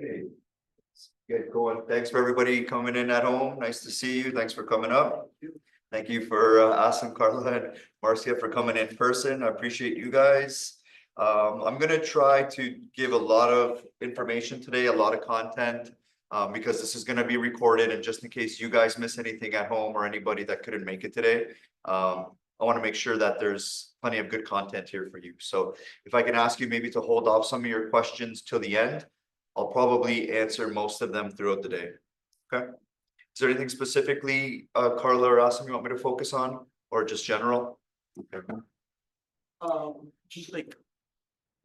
Hey, let's get going. Thanks for everybody coming in at home. Nice to see you. Thanks for coming up. Thank you for asking Carla and Marcia for coming in person. I appreciate you guys. I'm gonna try to give a lot of information today, a lot of content, because this is gonna be recorded, and just in case you guys miss anything at home or anybody that couldn't make it today, I want to make sure that there's plenty of good content here for you. So if I can ask you maybe to hold off some of your questions till the end, I'll probably answer most of them throughout the day. Okay. Is there anything specifically, Carla or Asim, you want me to focus on, or just general? Okay. Just like,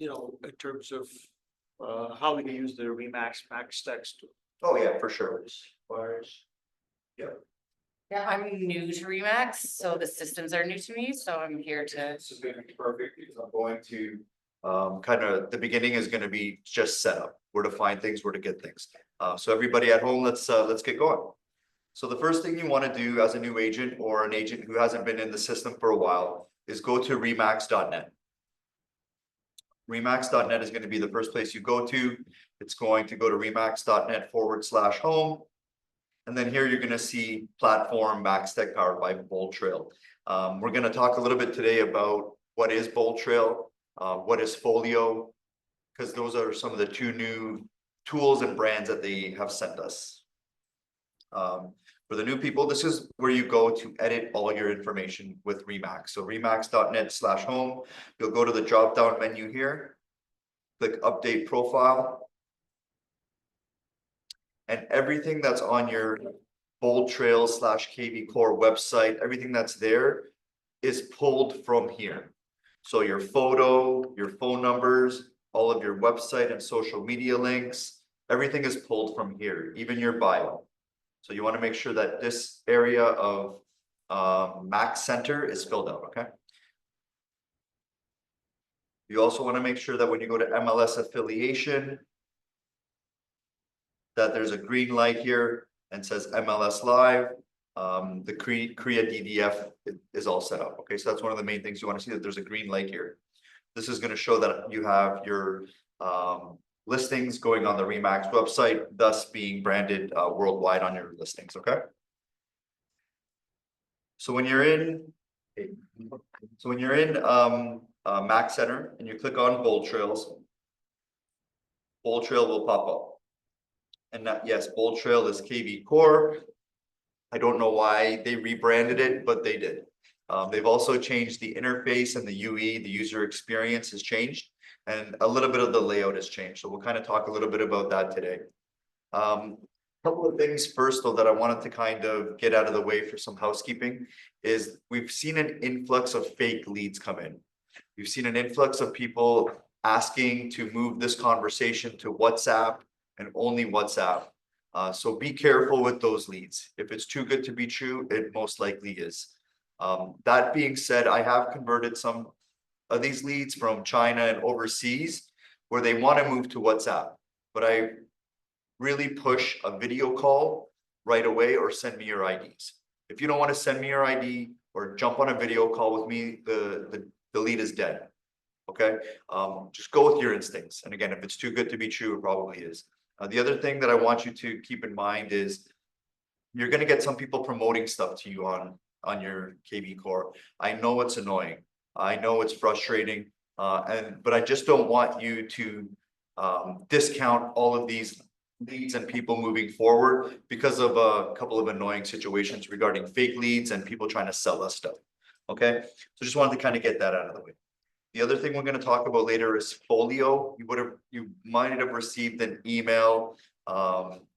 in terms of how we can use the Remax Max text. Oh, yeah, for sure. Yeah. Yeah, I'm new to Remax, so the systems are new to me, so I'm here to. This is gonna be perfect because I'm going to, kind of, the beginning is gonna be just setup, where to find things, where to get things. So everybody at home, let's get going. So the first thing you want to do as a new agent or an agent who hasn't been in the system for a while is go to remax.net. Remax.net is going to be the first place you go to. It's going to go to remax.net/home. And then here you're going to see platform MaxTech powered by boldtrail. We're going to talk a little bit today about what is boldtrail, what is Folio, because those are some of the two new tools and brands that they have sent us. For the new people, this is where you go to edit all your information with Remax. So remax.net/home, you'll go to the drop down menu here, click update profile. And everything that's on your boldtrail/KvCore website, everything that's there is pulled from here. So your photo, your phone numbers, all of your website and social media links, everything is pulled from here, even your bio. So you want to make sure that this area of Max Center is filled out, okay? You also want to make sure that when you go to MLS affiliation, that there's a green light here and says MLS Live. The Korea DDF is all set up. Okay, so that's one of the main things you want to see, that there's a green light here. This is going to show that you have your listings going on the Remax website, thus being branded worldwide on your listings. Okay. So when you're in, Max Center and you click on boldtrail will pop up. And that, yes, boldtrail is KvCore. I don't know why they rebranded it, but they did. They've also changed the interface and the UE, the user experience has changed, and a little bit of the layout has changed. So we'll kind of talk a little bit about that today. Couple of things first, though, that I wanted to kind of get out of the way for some housekeeping is we've seen an influx of fake leads come in. We've seen an influx of people asking to move this conversation to WhatsApp and only WhatsApp. So be careful with those leads. If it's too good to be true, it most likely is. That being said, I have converted some of these leads from China and overseas where they want to move to WhatsApp, but I really push a video call right away or send me your IDs. If you don't want to send me your ID or jump on a video call with me, the lead is dead. Okay, just go with your instincts. And again, if it's too good to be true, it probably is. The other thing that I want you to keep in mind is you're going to get some people promoting stuff to you on your KvCore. I know it's annoying. I know it's frustrating, but I just don't want you to discount all of these leads and people moving forward because of a couple of annoying situations regarding fake leads and people trying to sell us stuff. Okay, so just wanted to kind of get that out of the way. The other thing we're going to talk about later is Folio. You might have received an email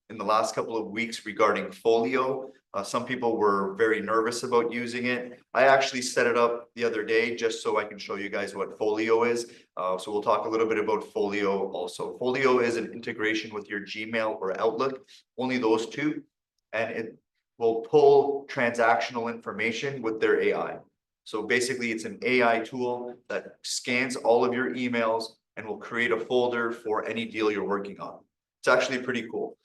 in the last couple of weeks regarding Folio. Some people were very nervous about using it. I actually set it up the other day just so I can show you guys what Folio is. So we'll talk a little bit about Folio also. Folio is an integration with your Gmail or Outlook, only those two, and it will pull transactional information with their AI. So basically it's an AI tool that scans all of your emails and will create a folder for any deal you're working on. It's actually pretty cool.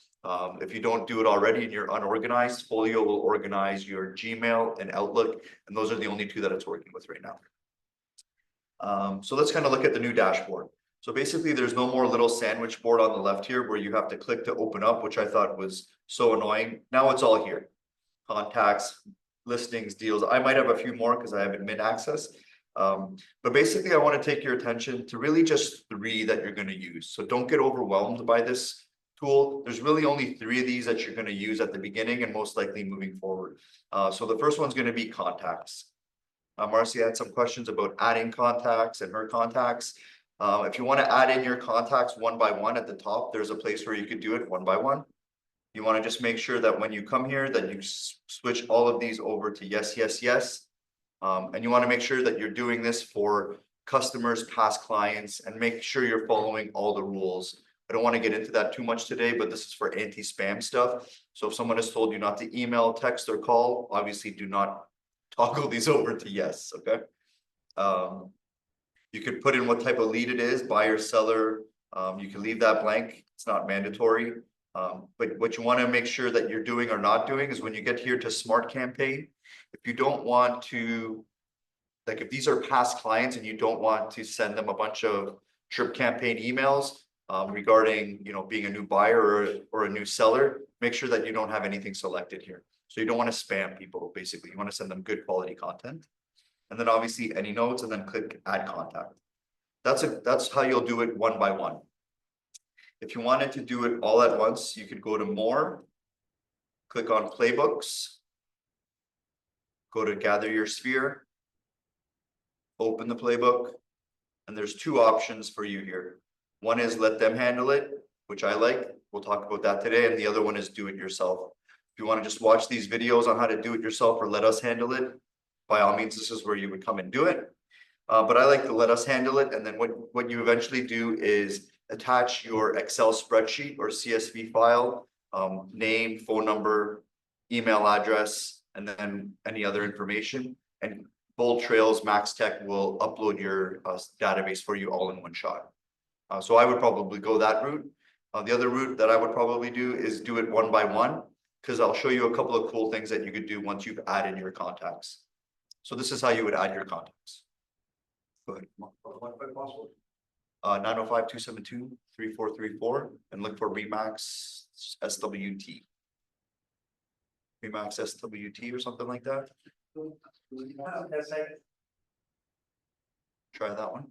If you don't do it already and you're unorganized, Folio will organize your Gmail and Outlook, and those are the only two that it's working with right now. So let's kind of look at the new dashboard. So basically, there's no more little sandwich board on the left here where you have to click to open up, which I thought was so annoying. Now it's all here. Contacts, listings, deals. I might have a few more because I have admin access. But basically, I want to take your attention to really just 3 that you're going to use. So don't get overwhelmed by this tool. There's really only 3 of these that you're going to use at the beginning and most likely moving forward. So the first one's going to be contacts. Marcy had some questions about adding contacts and her contacts. If you want to add in your contacts one by one at the top, there's a place where you could do it one by one. You want to just make sure that when you come here that you switch all of these over to yes, yes, yes. And you want to make sure that you're doing this for customers, past clients, and make sure you're following all the rules. I don't want to get into that too much today, but this is for anti-spam stuff. So if someone has told you not to email, text, or call, obviously do not toggle these over to yes, okay? You could put in what type of lead it is, buyer, seller. You can leave that blank. It's not mandatory. But what you want to make sure that you're doing or not doing is when you get here to smart campaign, if you don't want to, like if these are past clients and you don't want to send them a bunch of drip campaign emails regarding, you know, being a new buyer or a new seller, make sure that you don't have anything selected here. So you don't want to spam people, basically. You want to send them good quality content. And then obviously any notes and then click add contact. That's how you'll do it one by one. If you wanted to do it all at once, you could go to more, click on playbooks, go to gather your sphere, open the playbook, and there's 2 options for you here. One is let them handle it, which I like. We'll talk about that today. And the other one is do it yourself. If you want to just watch these videos on how to do it yourself or let us handle it, by all means, this is where you would come and do it. But I like to let us handle it. And then what you eventually do is attach your Excel spreadsheet or CSV file, name, phone number, email address, and then any other information. And boldtrail's Max Tech will upload your database for you all in one shot. So I would probably go that route. The other route that I would probably do is do it one by one, because I'll show you a couple of cool things that you could do once you've added your contacts. So this is how you would add your contacts. Go ahead. 905-272-3434 and look for Remax SWT. Remax SWT or something like that. Try that one.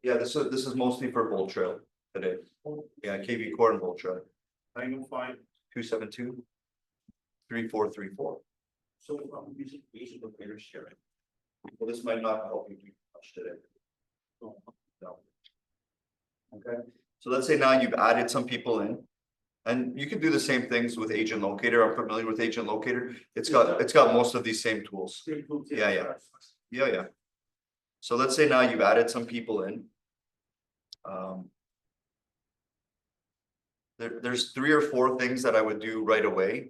Yeah, this is mostly for boldtrail today. Yeah, KvCore and boldtrail. 905-272-3434. So I'm using basic locator sharing. Well, this might not help you too much today. No. Okay, so let's say now you've added some people in. And you can do the same things with Agent Locator. I'm familiar with Agent Locator. It's got most of these same tools. Yeah. So let's say now you've added some people in. There's 3 or 4 things that I would do right away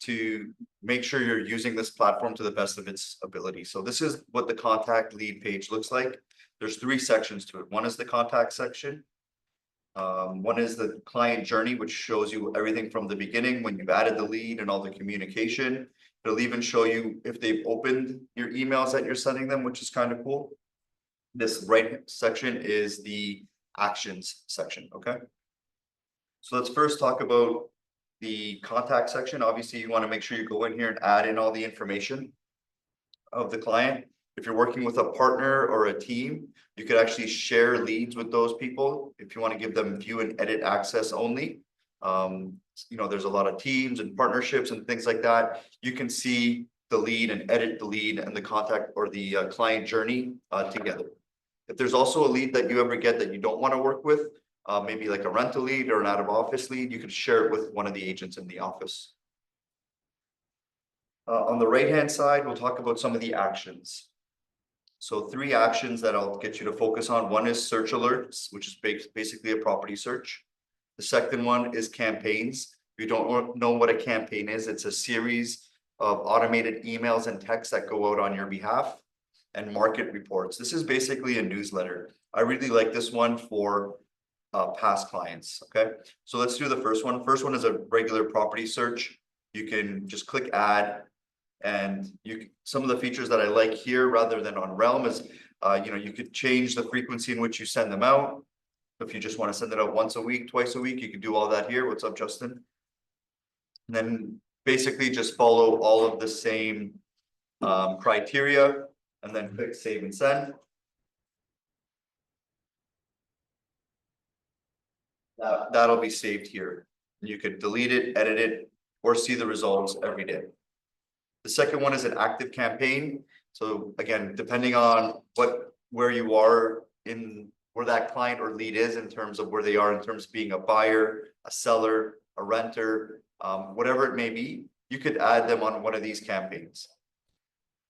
to make sure you're using this platform to the best of its ability. So this is what the contact lead page looks like. There's 3 sections to it. One is the contact section. One is the client journey, which shows you everything from the beginning when you've added the lead and all the communication. It'll even show you if they've opened your emails that you're sending them, which is kind of cool. This right section is the actions section, okay? So let's first talk about the contact section. Obviously, you want to make sure you go in here and add in all the information of the client. If you're working with a partner or a team, you could actually share leads with those people if you want to give them view and edit access only. You know, there's a lot of teams and partnerships and things like that. You can see the lead and edit the lead and the contact or the client journey together. If there's also a lead that you ever get that you don't want to work with, maybe like a rental lead or an out of office lead, you could share it with one of the agents in the office. On the right-hand side, we'll talk about some of the actions. So 3 actions that I'll get you to focus on. One is search alerts, which is basically a property search. The second one is campaigns. If you don't know what a campaign is, it's a series of automated emails and texts that go out on your behalf. And market reports. This is basically a newsletter. I really like this one for past clients, okay? So let's do the first one. First one is a regular property search. You can just click add And some of the features that I like here rather than on Realm is, you could change the frequency in which you send them out. If you just want to send it out once a week, twice a week, you can do all that here. What's up, Justin? And then basically just follow all of the same criteria and then click save and send. That'll be saved here. You could delete it, edit it, or see the results every day. The second one is an active campaign. So again, depending on where you are in where that client or lead is in terms of where they are in terms of being a buyer, a seller, a renter, whatever it may be, you could add them on one of these campaigns.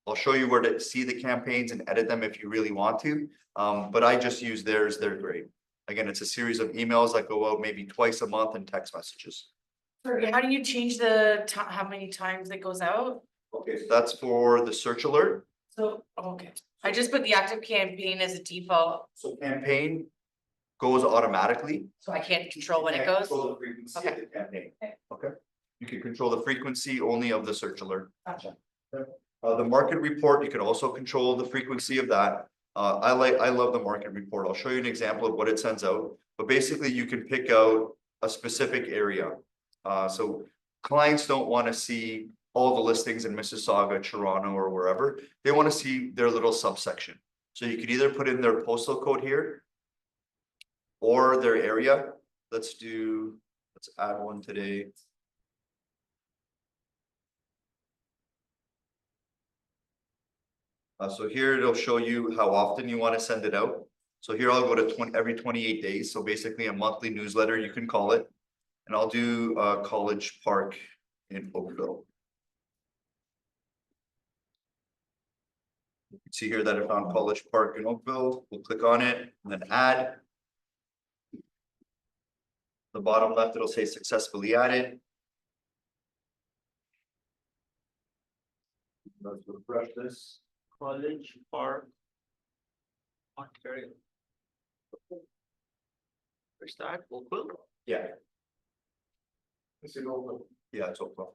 I'll show you where to see the campaigns and edit them if you really want to, but I just use theirs. They're great. Again, it's a series of emails that go out maybe twice a month and text messages. How do you change how many times it goes out? Okay, so that's for the search alert. So, okay, I just put the active campaign as a default, So campaign goes automatically. so I can't control when it You can't goes. control the frequency of Okay. the campaign. Okay. Okay, you can control the frequency only of the search alert. Gotcha. The market report, you can also control the frequency of that. I love the market report. I'll show you an example of what it sends out, but basically you can pick out a specific area. So clients don't want to see all the listings in Mississauga, Toronto, or wherever. They want to see their little subsection. So you could either put in their postal code here or their area. Let's add one today. So here it'll show you how often you want to send it out. So here I'll go to every 28 days. So basically a monthly newsletter, you can call it. And I'll do College Park in Oakville. You can see here that I found College Park in Oakville. We'll click on it and then add. The bottom left, it'll say successfully added. Let's refresh this. College Park, Ontario. Where's that? Oakville? Yeah. It's in Oakville. Yeah, it's Oakville.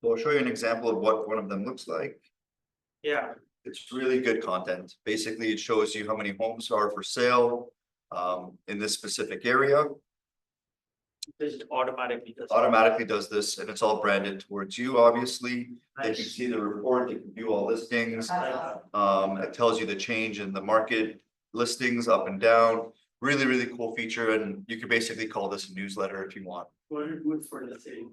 So I'll show you an example of what one of them looks like. Yeah. It's really good content. Basically, it shows you how many homes are for sale in this specific area. This Automatically does this, and it's all branded towards you, obviously. They can Nice. see the report, they can view all listings. That's It tells you the change in the market listings up and down. Really, really cool feature, and you can basically call this a newsletter if you want. Good for the city.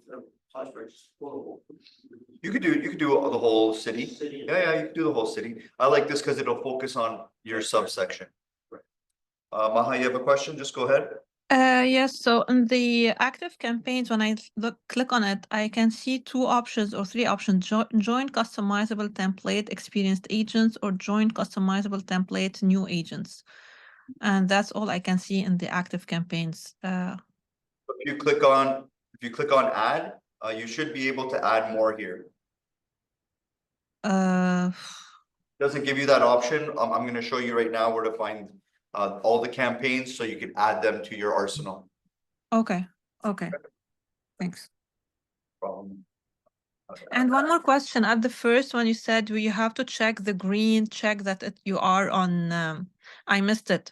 You could do the whole city. City. Yeah, you can do the whole city. I like this because it'll focus on your subsection. Maha, you have a question? Just go ahead. Yes, so in the active campaigns, when I click on it, I can see two options or three options: join customizable template experienced agents or join customizable template new agents. And that's all I can see in the active campaigns. If you click on add, you should be able to add more here. Doesn't give you that option. I'm going to show you right now where to find all the campaigns so you can add them to your arsenal. Okay, thanks. Problem. And one more question. At the first one, you said you have to check the green, check that you are on, I missed it.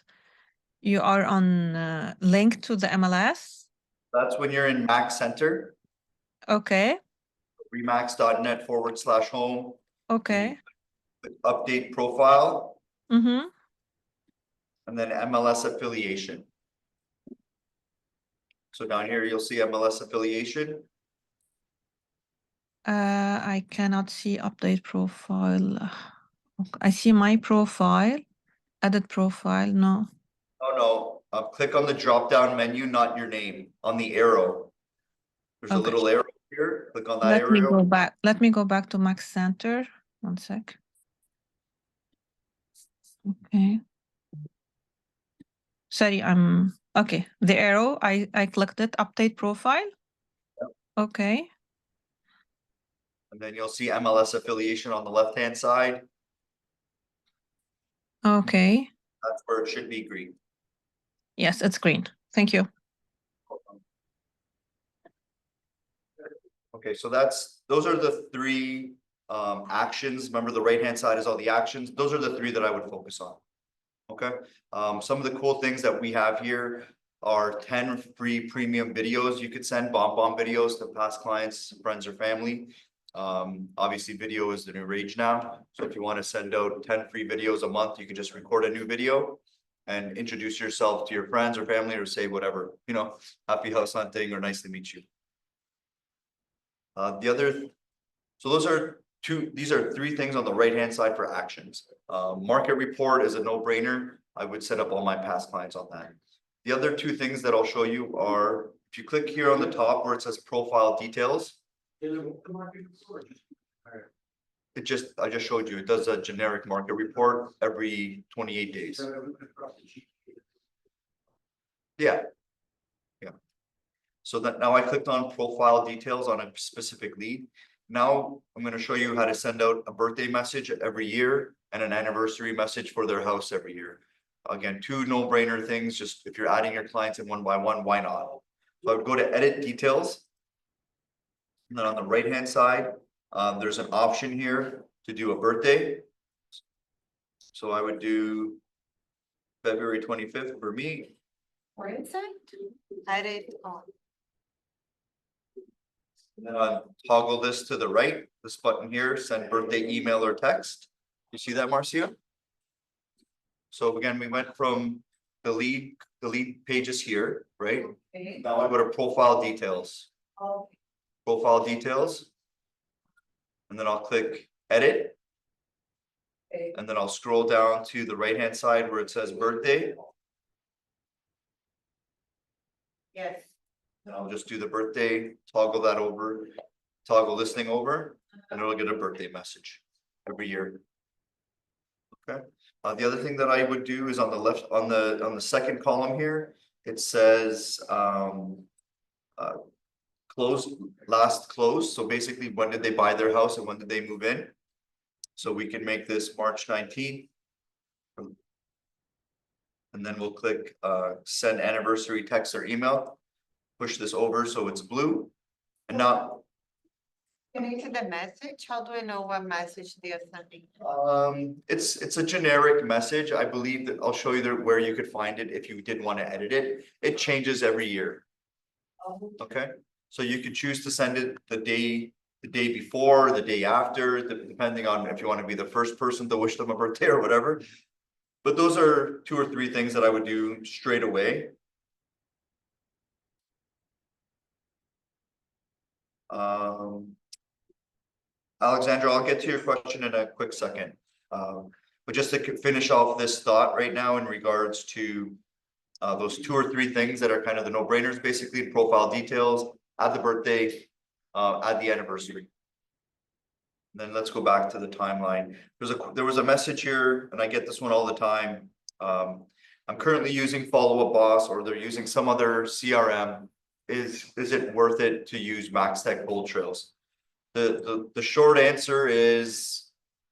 You are on link to the MLS? That's when you're in Max Center, Okay, remax.net/home. okay. Update profile, Mm-hmm. and then MLS affiliation. So down here, you'll see MLS affiliation. I cannot see update profile. Okay, I see my profile, edit profile, no. Oh, no, click on the drop-down menu, not your name, on the arrow. There's a Okay. little arrow here, click on that Let me arrow. go back. Let me go back to Max Center. One sec. Okay. Sorry, okay. The arrow, I clicked it, update profile. Yep. Okay. And then you'll see MLS affiliation on the left-hand side. Okay. That's where it should be green. Yes, it's green. Thank you. Okay, so those are the three actions. Remember, the right-hand side is all the actions. Those are the three that I would focus on. Okay, some of the cool things that we have here are 10 free premium videos you could send, bomb videos to past clients, friends, or family. Obviously video is the new rage now. So if you want to send out 10 free videos a month, you can just record a new video and introduce yourself to your friends or family, or say whatever, you know, happy house hunting or nice to meet you. So these are three things on the right-hand side for actions. Market report is a no-brainer. I would set up all my past clients on that. The other two things that I'll show you are, if you click here on the top where it says profile details, I just showed you, it does a generic market report every 28 days. Yeah. Yeah. So that now I clicked on profile details on a specific lead. Now I'm going to show you how to send out a birthday message every year and an anniversary message for their house every year. Again, two no-brainer things. Just if you're adding your clients in one by one, why not? So I would go to edit details. And then on the right-hand side, there's an option here to do a birthday. So I would do February 25th for me. Where is it? Edit on. And then I'll toggle this to the right, this button here, send birthday email or text. You see that, Marcia? So again, we went from the lead pages here, right? Okay. Now I go to profile details. Oh, Profile details. And then I'll click edit. okay. And then I'll scroll down to the right-hand side where it says birthday. Yes. And I'll just do the birthday, toggle that over, toggle this thing over, and it'll get a birthday message every year. Okay, the other thing that I would do is on the left, on the second column here, it says last close. So basically, when did they buy their house and when did they move in? So we can make this March 19th. And then we'll click send anniversary text or email. Push this over so it's blue. And now Into the message, how do I know what message they are sending? it's a generic message. I believe that I'll show you where you could find it if you did want to edit it. It changes every year. Okay, so you could choose to send it the day before, the day after, depending on if you want to be the first person to wish them a birthday or whatever. But those are 2 or 3 things that I would do straight away. Alexandra, I'll get to your question in a quick second. But just to finish off this thought right now in regards to those 2 or 3 things that are kind of the no-brainers, basically profile details, add the birthday, add the anniversary. And then let's go back to the timeline. There was a message here, and I get this one all the time. I'm currently using Follow Up Boss, or they're using some other CRM. Is it worth it to use MaxTech Bold Trails? The short answer is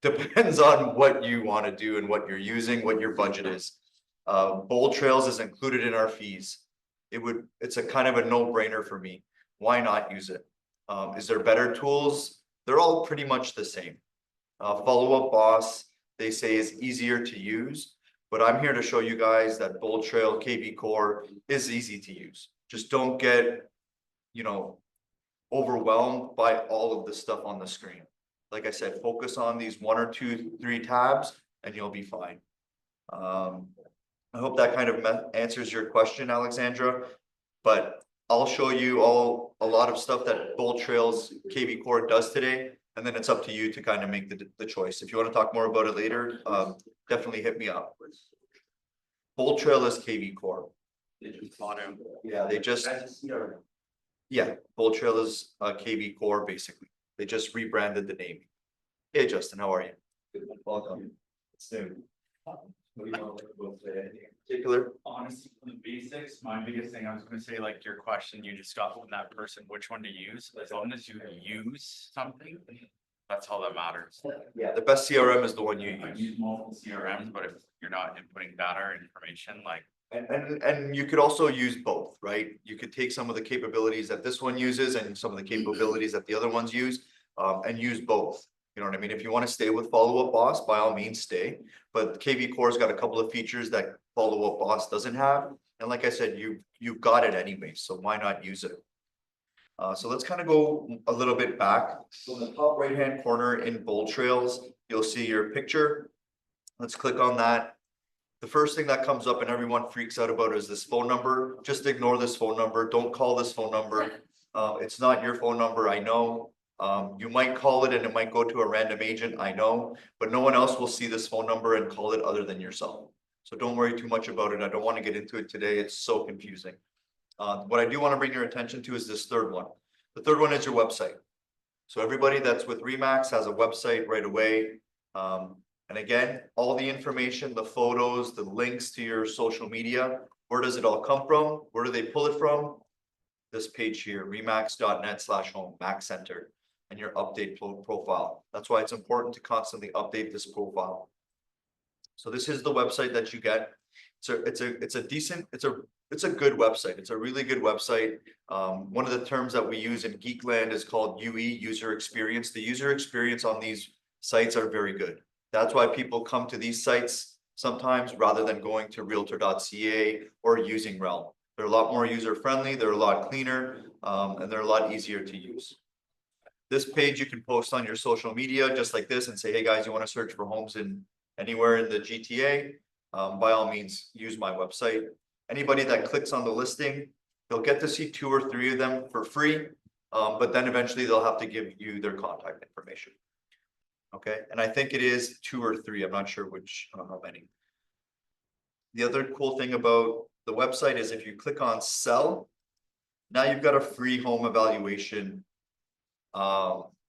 depends on what you want to do and what you're using, what your budget is. Bold Trails is included in our fees. It's a kind of a no-brainer for me. Why not use it? Is there better tools? They're all pretty much the same. Follow Up Boss, they say, is easier to use, but I'm here to show you guys that Bold Trail KvCore is easy to use. Just don't get, overwhelmed by all of the stuff on the screen. Like I said, focus on these 1 or 2, 3 tabs and you'll be fine. I hope that kind of answers your question, Alexandra, but I'll show you a lot of stuff that Bold Trails KvCore does today, and then it's up to you to kind of make the choice. If you want to talk more about it later, definitely hit me up. Bold Trail is KvCore. Yeah, yeah, Bold Trail is KvCore basically. They just rebranded the name. Hey, Justin, how are you? Good. Welcome. It's new. What do you want to talk about today? In particular? Honestly, from the basics, my biggest thing, I was gonna say, like your question you just got from that person, which one to use, as long as you use something, that's all that matters. Yeah, the best CRM is the one you I use. use multiple CRMs, but if you're not inputting data or information, like And you could also use both, right? You could take some of the capabilities that this one uses and some of the capabilities that the other ones use, and use both. You know what I mean? If you want to stay with Follow Up Boss, by all means, stay. But KvCore's got a couple of features that Follow Up Boss doesn't have. And like I said, you've got it anyway, so why not use it? So let's kind of go a little bit back. So in the top right-hand corner in Bold Trails, you'll see your picture. Let's click on that. The first thing that comes up and everyone freaks out about is this phone number. Just ignore this phone number. Don't call this phone number. It's not your phone number, I know. You might call it and it might go to a random agent, I know, but no one else will see this phone number and call it other than yourself. So don't worry too much about it. I don't want to get into it today. It's so confusing. What I do want to bring your attention to is this third one. The third one is your website. So everybody that's with Remax has a website right away. And again, all the information, the photos, the links to your social media, where does it all come from? Where do they pull it from? This page here, remax.net/home, Max Center, and your update profile. That's why it's important to constantly update this profile. So this is the website that you get. It's a good website. It's a really good website. One of the terms that we use in Geekland is called UE, user experience. The user experience on these sites are very good. That's why people come to these sites sometimes rather than going to realtor.ca or using Realm. They're a lot more user friendly, they're a lot cleaner, and they're a lot easier to use. This page you can post on your social media just like this and say, hey guys, you want to search for homes in anywhere in the GTA? By all means, use my website. Anybody that clicks on the listing, they'll get to see 2 or 3 of them for free, but then eventually they'll have to give you their contact information. Okay, and I think it is 2 or 3. I'm not sure which, I don't know how many. The other cool thing about the website is if you click on sell, now you've got a free home evaluation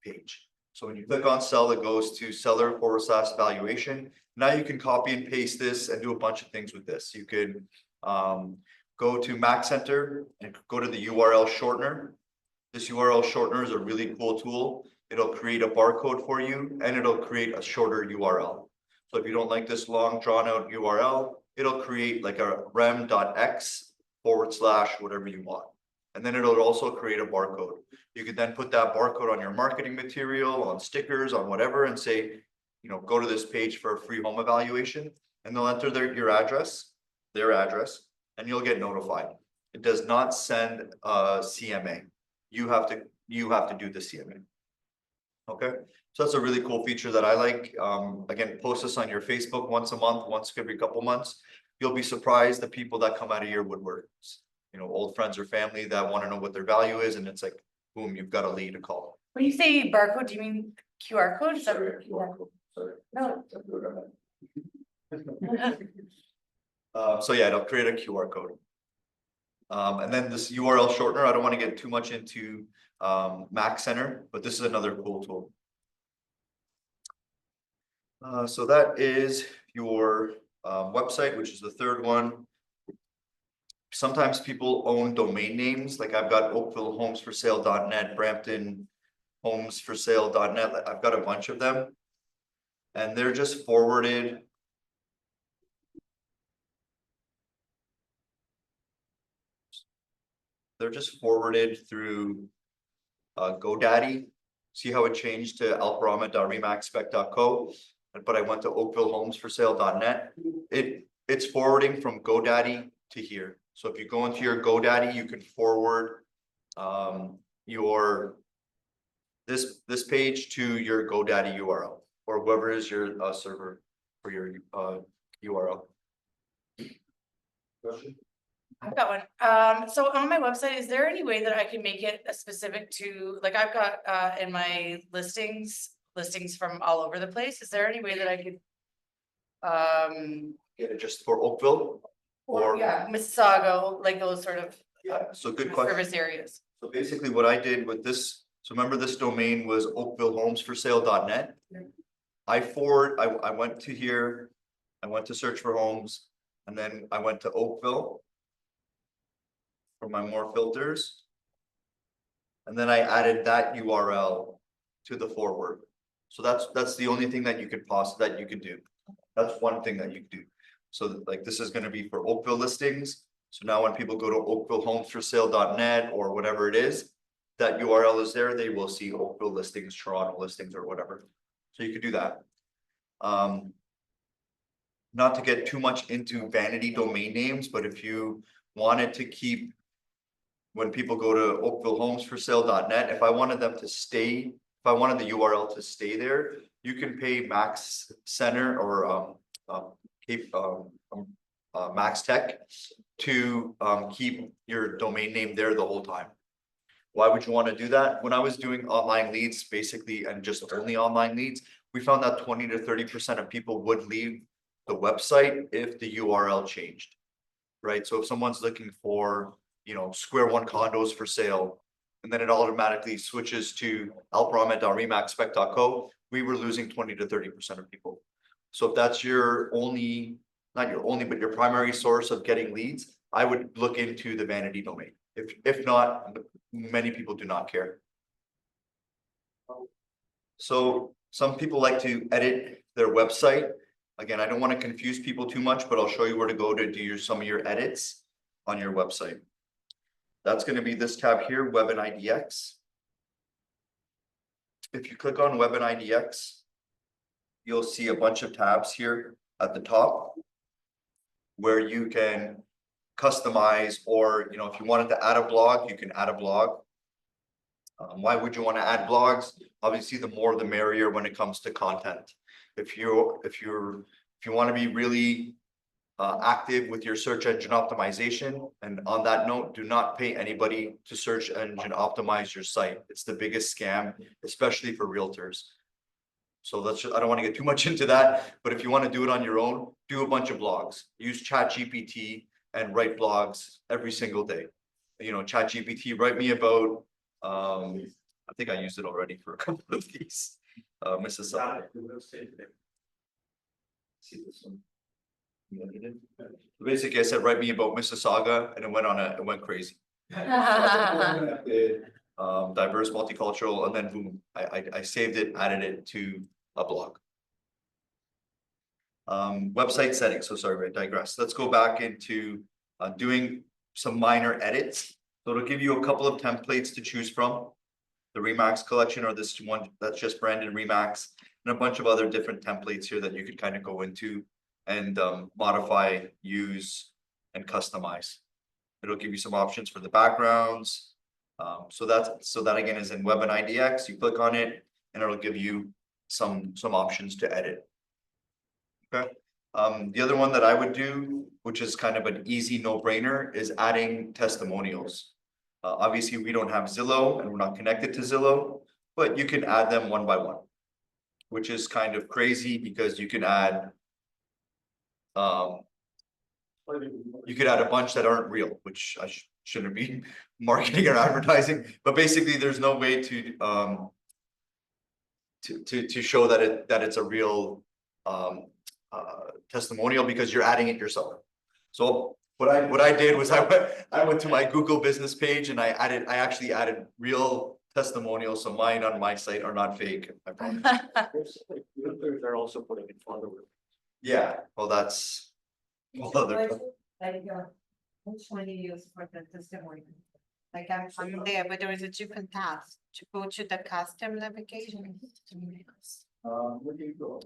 page. So when you click on sell, it goes to seller/valuation. Now you can copy and paste this and do a bunch of things with this. You could go to Max Center and go to the URL shortener. This URL shortener is a really cool tool. It'll create a barcode for you and it'll create a shorter URL. So if you don't like this long drawn out URL, it'll create like a rem.x / whatever you want. And then it'll also create a barcode. You could then put that barcode on your marketing material, on stickers, on whatever, and say, you know, go to this page for a free home evaluation, and they'll enter their address, and you'll get notified. It does not send a CMA. You have to do the CMA. Okay, so that's a really cool feature that I like. Again, post this on your Facebook once a month, once every couple months. You'll be surprised the people that come out of your woodworks. You know, old friends or family that want to know what their value is, and it's like, boom, you've got a lead to call. When you say barcode, do you mean QR code? Is that Sorry, QR code. Sorry. No. So yeah, it'll create a QR code. And then this URL shortener, I don't want to get too much into Max Center, but this is another cool tool. So that is your website, which is the third one. Sometimes people own domain names, like I've got oakvillehomesforsale.net, bramptonhomesforsale.net. I've got a bunch of them, and they're just forwarded. They're just forwarded through GoDaddy. See how it changed to alparama.remaxspec.co, but I went to oakvillehomesforsale.net. It's forwarding from GoDaddy to here. So if you go into your GoDaddy, you can forward this page to your GoDaddy URL or whoever is your server for your URL. Question? I've got one. So on my website, is there any way that I can make it a specific to, like I've got in my listings from all over the place? Is there any way that I could Yeah, just for Oakville or yeah, Mississauga, like those sort of yeah, so good question. service areas? So basically what I did with this, so remember this domain was oakvillehomesforsale.net. I went to here, I went to search for homes, and then I went to Oakville for my more filters. And then I added that URL to the forward. So that's the only thing that you could do. That's one thing that you could do. So like this is gonna be for Oakville listings. So now when people go to oakvillehomesforsale.net or whatever it is, that URL is there, they will see Oakville listings, Toronto listings or whatever. So you could do that. Not to get too much into vanity domain names, but if you wanted to keep. When people go to oakvillehomesforsale.net, if I wanted them to stay, if I wanted the URL to stay there, you can pay Max Center or Max Tech to keep your domain name there the whole time. Why would you want to do that? When I was doing online leads, basically, and just only online leads, we found that 20 to 30% of people would leave the website if the URL changed. Right? So if someone's looking for, Square One condos for sale, and then it automatically switches to alpromet.remaxspec.co, we were losing 20 to 30% of people. So if that's your only, not your only, but your primary source of getting leads, I would look into the vanity domain. If not, many people do not care. So some people like to edit their website. Again, I don't want to confuse people too much, but I'll show you where to go to do some of your edits on your website. That's going to be this tab here, Web and IDX. If you click on Web and IDX, you'll see a bunch of tabs here at the top where you can customize, or if you wanted to add a blog, you can add a blog. Why would you want to add blogs? Obviously, the more the merrier when it comes to content. If you want to be really active with your search engine optimization, and on that note, do not pay anybody to search engine optimize your site. It's the biggest scam, especially for realtors. So I don't want to get too much into that, but if you want to do it on your own, do a bunch of blogs. Use ChatGPT and write blogs every single day. ChatGPT, write me about, I think I used it already for a couple of these. Mississauga. See this one? Basically, I said, write me about Mississauga, and it went crazy. Diverse, multicultural, and then boom, I saved it, added it to a blog. Website settings. So sorry, I digress. Let's go back into doing some minor edits. So it'll give you a couple of templates to choose from. The Remax collection, or this one that's just branded Remax, and a bunch of other different templates here that you could kind of go into and modify, use, and customize. It'll give you some options for the backgrounds. So that again is in Web and IDX. You click on it and it'll give you some options to edit. Okay. The other one that I would do, which is kind of an easy no-brainer, is adding testimonials. Obviously, we don't have Zillow and we're not connected to Zillow, but you can add them one by one, which is kind of crazy because you can add a bunch that aren't real, which I shouldn't be marketing or advertising, but basically there's no way to show that it's a real testimonial because you're adding it yourself. So what I did was I went to my Google business page and I actually added real testimonials, so mine on my site are not fake, I promise. They're also putting in front of it. Yeah, well, that's. Which one do you use for the testimony? Like I'm there, but there is a different task to go to the custom navigation. Where do you go?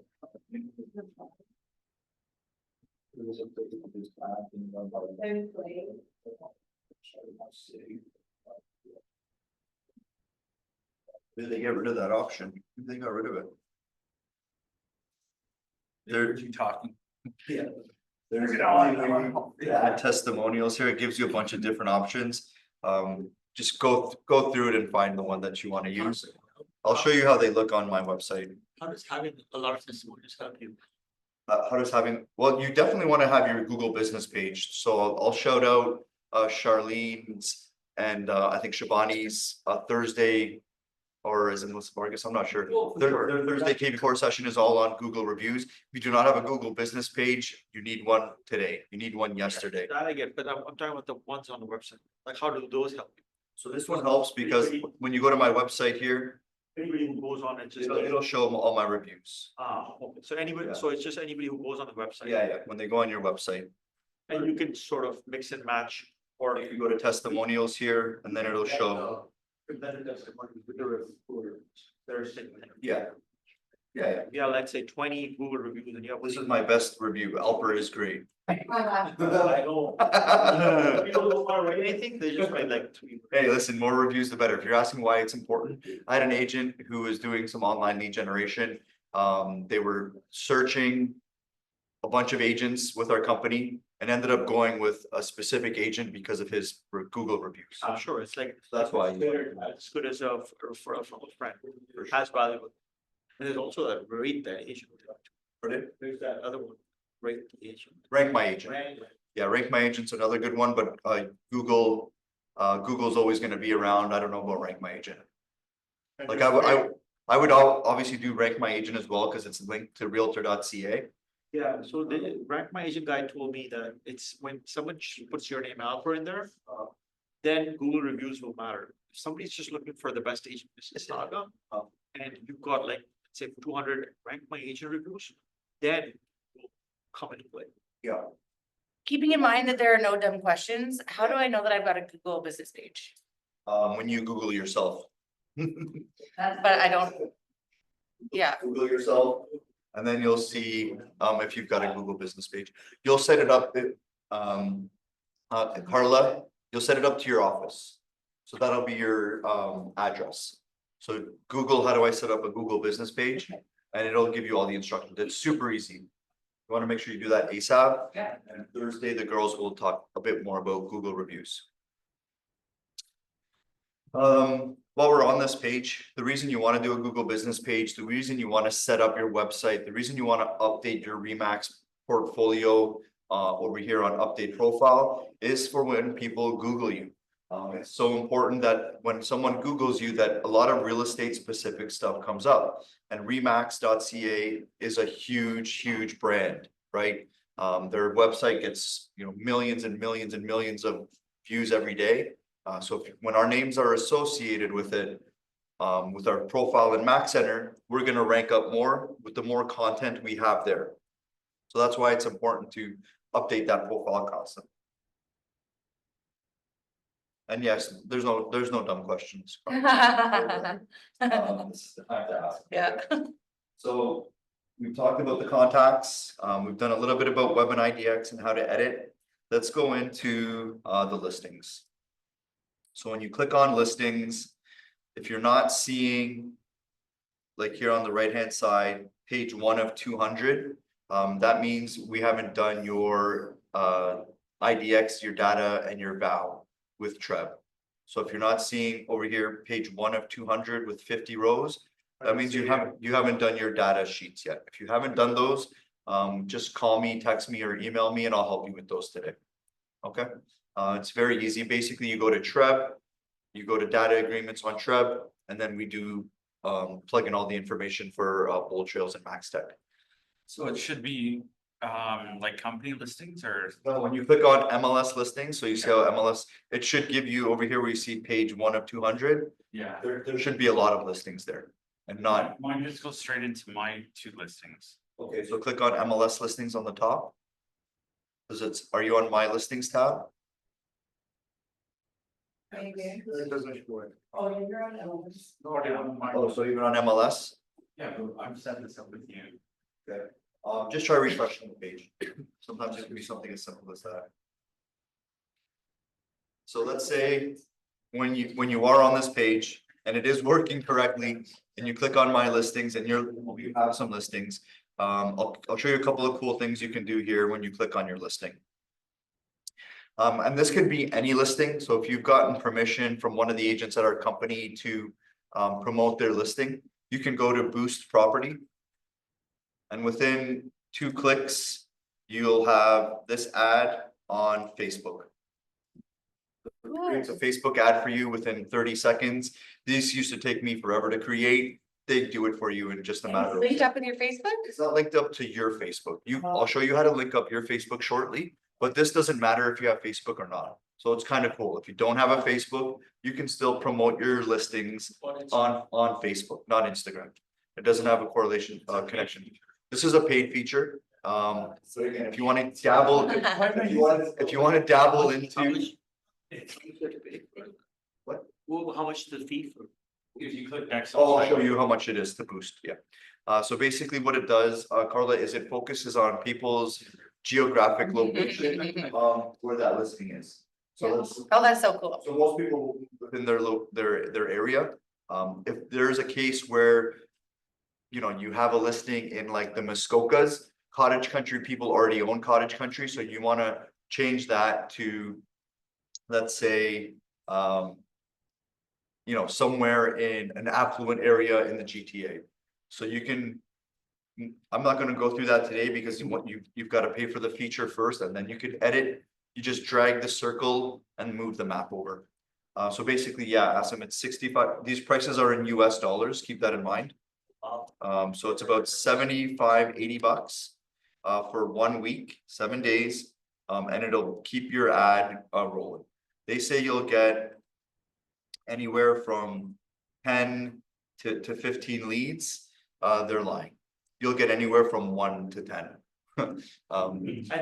Did they get rid of that option? They got rid of it. They're talking. Yeah. There's add testimonials here. It gives you a bunch of different options. Just go through it and find the one that you want to use. I'll show you how they look on my website. How does having a lot of testimonials help you? Well, you definitely want to have your Google business page. So I'll shout out Charlene's and I think Shabani's Thursday, or is it Melissa Vargas? I'm not sure. Their Thursday KvCore session is all on Google reviews. If you do not have a Google business page, you need one today. You need one yesterday. That I get, but I'm talking about the ones on the website. Like, how do those help you? So this one helps because when you go to my website here, Anybody who goes on and just. It'll show them all my reviews. Okay, so anybody, Yeah. so it's just anybody who goes on the website. Yeah, when they go on your website, And you can sort of mix and match. or if you go to testimonials here, and then it'll show, Presented testimony with the reviewers. There's, yeah. Yeah, yeah, let's say 20 Google reviews and you have. this is my best review, Alper is great. I know. People don't want to write anything, they just write like 3. Hey, listen, more reviews the better. If you're asking why it's important, I had an agent who was doing some online lead generation. They were searching a bunch of agents with our company and ended up going with a specific agent because of his Google reviews. I'm sure it's like. That's why. As good as a referral from a friend, has valuable. And there's also that rate that agent. Pardon? There's that other one, rate the agent. Rank My Agent. Yeah, Rank My Agent's another good one, but Google's always gonna be around. I don't know about Rank My Agent. Like I would obviously do Rank My Agent as well, because it's linked to realtor.ca. Yeah, so the Rank My Agent guy told me that it's when someone puts your name Alper in there, then Google reviews will matter. If somebody's just looking for the best agent in Mississauga, and you've got like, say, 200 Rank My Agent reviews, then it will come into play. Yeah. Keeping in mind that there are no dumb questions, how do I know that I've got a Google business page? When you Google yourself. But I don't. Yeah, Google yourself, and then you'll see, if you've got a Google business page, you'll set it up, Carla, you'll set it up to your office. So that'll be your, address. So Google, how do I set up a Google business page? And it'll give you all the instructions. It's super easy. You want to make sure you do that ASAP. Yeah. And Thursday, the girls will talk a bit more about Google reviews. While we're on this page, the reason you want to do a Google business page, the reason you want to set up your website, the reason you want to update your Remax portfolio over here on update profile is for when people Google you. It's so important that when someone Googles you, that a lot of real estate specific stuff comes up. And Remax.ca is a huge brand, right? Their website gets, millions and millions and millions of views every day. So when our names are associated with it, with our profile in Max Center, we're gonna rank up more with the more content we have there. So that's why it's important to update that profile constantly. And yes, there's no dumb questions. yeah, So we've talked about the contacts. We've done a little bit about Web and IDX and how to edit. Let's go into the listings. So when you click on listings, if you're not seeing, like here on the right-hand side, page 1 of 200, that means we haven't done your IDX, your data, and your vow with Treb. So if you're not seeing over here, page 1 of 200 with 50 rows, that means you haven't done your data sheets yet. If you haven't done those, just call me, text me, or email me, and I'll help you with those today. Okay, it's very easy. Basically, you go to Treb, you go to data agreements on Treb, and then we do plug in all the information for Bold Trails and Max Tech. So it should be like company listings or? So when you click on MLS listings, so you see how MLS, it should give you over here where you see page 1 of 200. Yeah. There should be a lot of listings there and not. Mine just goes straight into my 2 listings. Okay, so click on MLS listings on the top. Are you on my listings tab? It doesn't show it. Oh, you're on Elvis. Oh, so you're on MLS? Yeah, but I'm setting this up with you. Okay, just try refreshing the page. Sometimes it can be something as simple as that. So let's say when you are on this page and it is working correctly and you click on my listings and you have some listings. I'll show you a couple of cool things you can do here when you click on your listing. And this could be any listing. So if you've gotten permission from one of the agents at our company to promote their listing, you can go to Boost Property. And within 2 clicks, you'll have this ad on Facebook. It creates a Facebook ad for you within 30 seconds. These used to take me forever to create. They do it for you in just a matter of. Linked up with your Facebook? It's not linked up to your Facebook. I'll show you how to link up your Facebook shortly, but this doesn't matter if you have Facebook or not. So it's kind of cool. If you don't have a Facebook, you can still promote your listings on Facebook, not Instagram. It doesn't have a correlation, connection. This is a paid feature. So again, if you want to dabble, if you want to dabble How into, much? What? Well, how much is the fee for? If you click next. oh, I'll show you how much it is to boost, yeah. So basically what it does, Carla, is it focuses on people's geographic location, where that listing is. So that's, Oh, that's so cool. so most people within their area, if there's a case where. You know, you have a listing in like the Muskokas, cottage country, people already own cottage country, so you wanna change that to. Let's say, you know, somewhere in an affluent area in the GTA. So you can. I'm not gonna go through that today because you've got to pay for the feature first and then you could edit. You just drag the circle and move the map over. So basically, yeah, Asim, it's 65, these prices are in US dollars, keep that in mind. So it's about 75, 80 bucks. For 1 week, 7 days, and it'll keep your ad rolling. They say you'll get. Anywhere from 10 to 15 leads, they're lying. You'll get anywhere from 1 to 10. And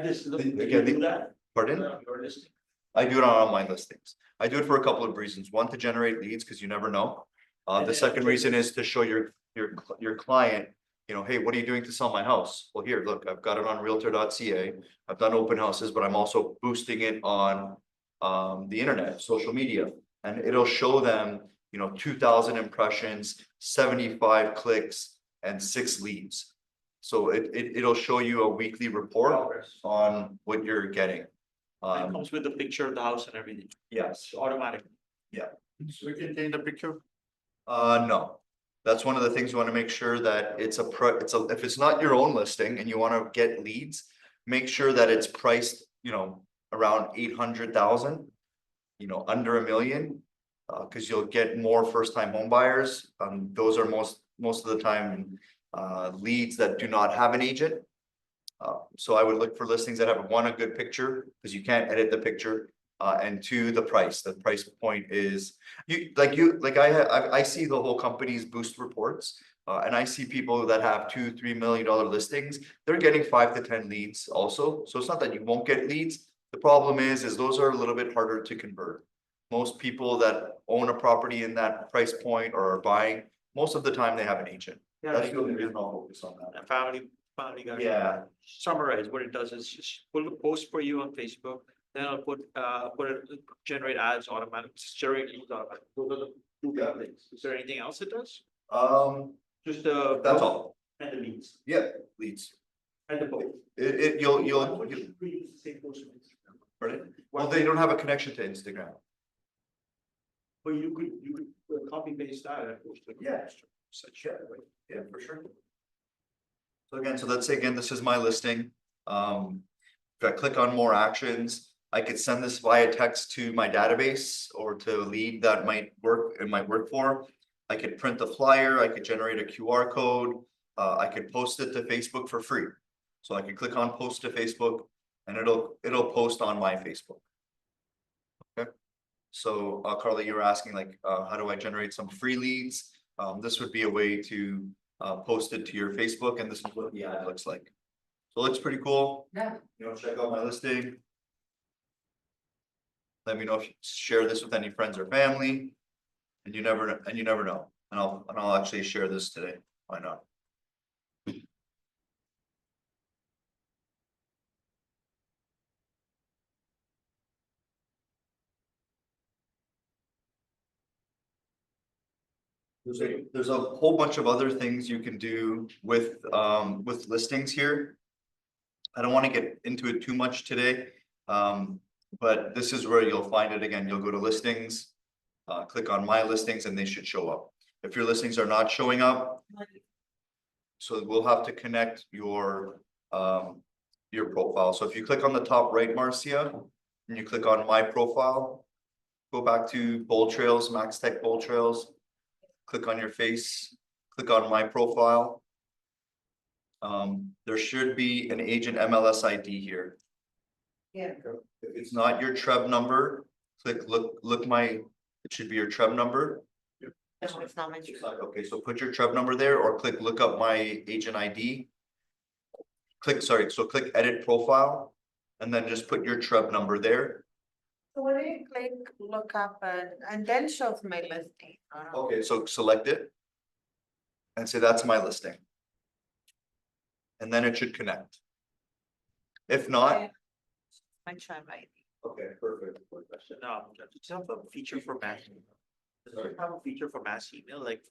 this, again, do that? Pardon? Your listing? I do it on online listings. I do it for a couple of reasons. One, to generate leads, because you never know. The second reason is to show your client, you know, hey, what are you doing to sell my house? Well, here, look, I've got it on realtor.ca. I've done open houses, but I'm also boosting it on the internet, social media. And it'll show them, you know, 2,000 impressions, 75 clicks, and 6 leads. So it'll show you a weekly report on what you're getting. It comes with the picture of the house and everything, Yes, automatically. So we can take the picture. no. That's one of the things you want to make sure that it's if it's not your own listing and you want to get leads, make sure that it's priced, you know, around 800,000. You know, under $1 million, because you'll get more first-time home buyers. Those are most of the time leads that do not have an agent. So I would look for listings that have, one, a good picture, because you can't edit the picture, and two, the price. The price point is I see the whole company's boost reports, and I see people that have $2-3 million listings. They're getting 5 to 10 leads also. So it's not that you won't get leads. The problem is those are a little bit harder to convert. Most people that own a property in that price point or are buying, most of the time they have an agent. That's the only reason I'll focus on that. A family guy. Yeah, Summarize what it does is just pull a post for you on Facebook, then I'll generate ads automatically, generate leads automatically. Those are the two big things. Is there anything else it does? Just that's all. and the leads Yeah, leads. and the post. You'll, Same post on Instagram. pardon? Well, they don't have a connection to Instagram. But you could copy paste that and post it. Yeah. Such, yeah, for sure. So again, so let's say again, this is my listing. If I click on more actions, I could send this via text to my database or to a lead that might work for. I could print the flyer, I could generate a QR code, I could post it to Facebook for free. So I could click on post to Facebook and it'll post on my Facebook. Okay. So Carla, you were asking like, how do I generate some free leads? This would be a way to post it to your Facebook, and this is what the ad looks like. So it looks pretty cool. Yeah. You know, check out my listing. Let me know if you share this with any friends or family. And you never know. And I'll actually share this today. Why not? There's a whole bunch of other things you can do with listings here. I don't want to get into it too much today. But this is where you'll find it again. You'll go to listings, click on my listings, and they should show up. If your listings are not showing up, so we'll have to connect your profile. So if you click on the top right, Marcia, and you click on my profile, go back to Bold Trails, Max Tech Bold Trails, click on your face, click on my profile. There should be an agent MLS ID here. Yeah. If it's not your TREB number, look it should be your Treb number. No, it's not my. Okay, so put your Treb number there or click look up my agent ID. Click edit profile and then just put your Treb number there. So what do you click, look up and then shows my listing? Okay, so select it. And say that's my listing. And then it should connect. If not, My tribe ID. okay, perfect. Just have a feature for mass. Does Sorry? it have a feature for mass email, like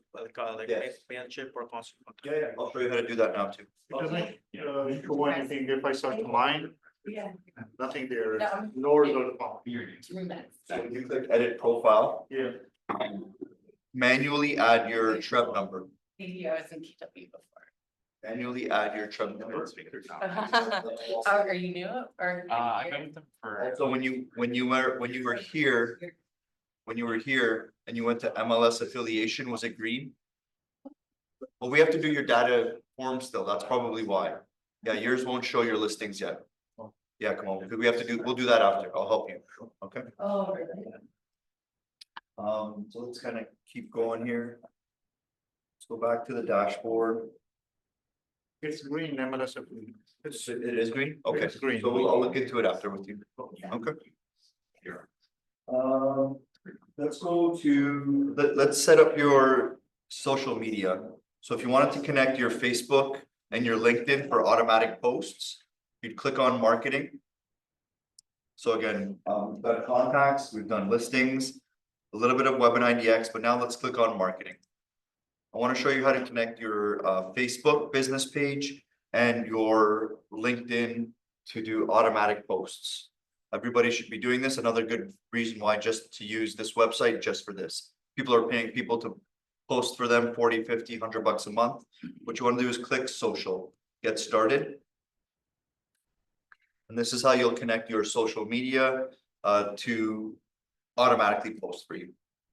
Yes. Mailchimp or constant? Yeah, I'll show you how to do that now too. Doesn't show anything if I search mine, Yeah. nothing there, No. no result found. So you click edit profile, Yeah, manually add your Treb number. Maybe I was in KW before. Manually add your Treb number. Oh, are you new or? I've been with them for. So when you were here. When you were here and you went to MLS affiliation, was it green? Well, we have to do your data form still, that's probably why. Yeah, yours won't show your listings yet. Yeah, come on, because we'll do that after, I'll help you, okay? Oh, really? So let's kind of keep going here. Let's go back to the dashboard. it's green MLS. It is green? Okay, It's green. so I'll look into it after with you. Okay. Let's go to, let's set up your social media. So if you wanted to connect your Facebook and your LinkedIn for automatic posts, you'd click on marketing. So again, we've got contacts, we've done listings, a little bit of Web and IDX, but now let's click on marketing. I want to show you how to connect your Facebook business page and your LinkedIn to do automatic posts. Everybody should be doing this. Another good reason why just to use this website just for this. People are paying people to post for them 40, 50, $100 a month. What you want to do is click social, get started. And this is how you'll connect your social media to automatically post for you.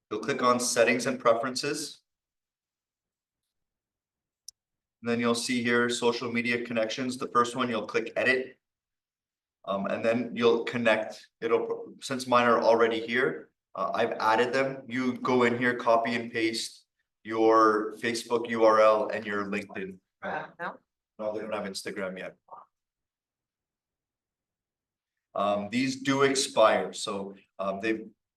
You'll click on settings and preferences. And then you'll see here social media connections. The first one, you'll click edit. And then you'll connect. Since mine are already here, I've added them. You go in here, copy and paste your Facebook URL and your LinkedIn. No, No, they don't have Instagram yet. These do expire, so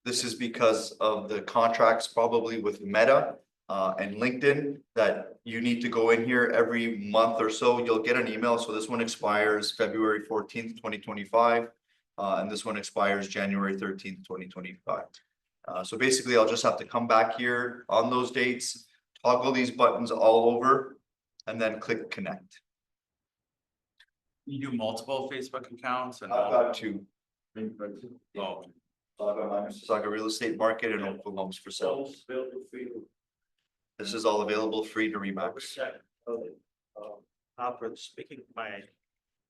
this is because of the contracts probably with Meta and LinkedIn that you need to go in here every month or so. You'll get an email. So this one expires February 14th, 2025. And this one expires January 13th, 2025. So basically, I'll just have to come back here on those dates, toggle these buttons all over, and then click connect. You do multiple Facebook accounts and. I've got two. Oh, So I've got my Mississauga real estate market and Oakville homes for sale. This is all available free to Remax. Speaking of my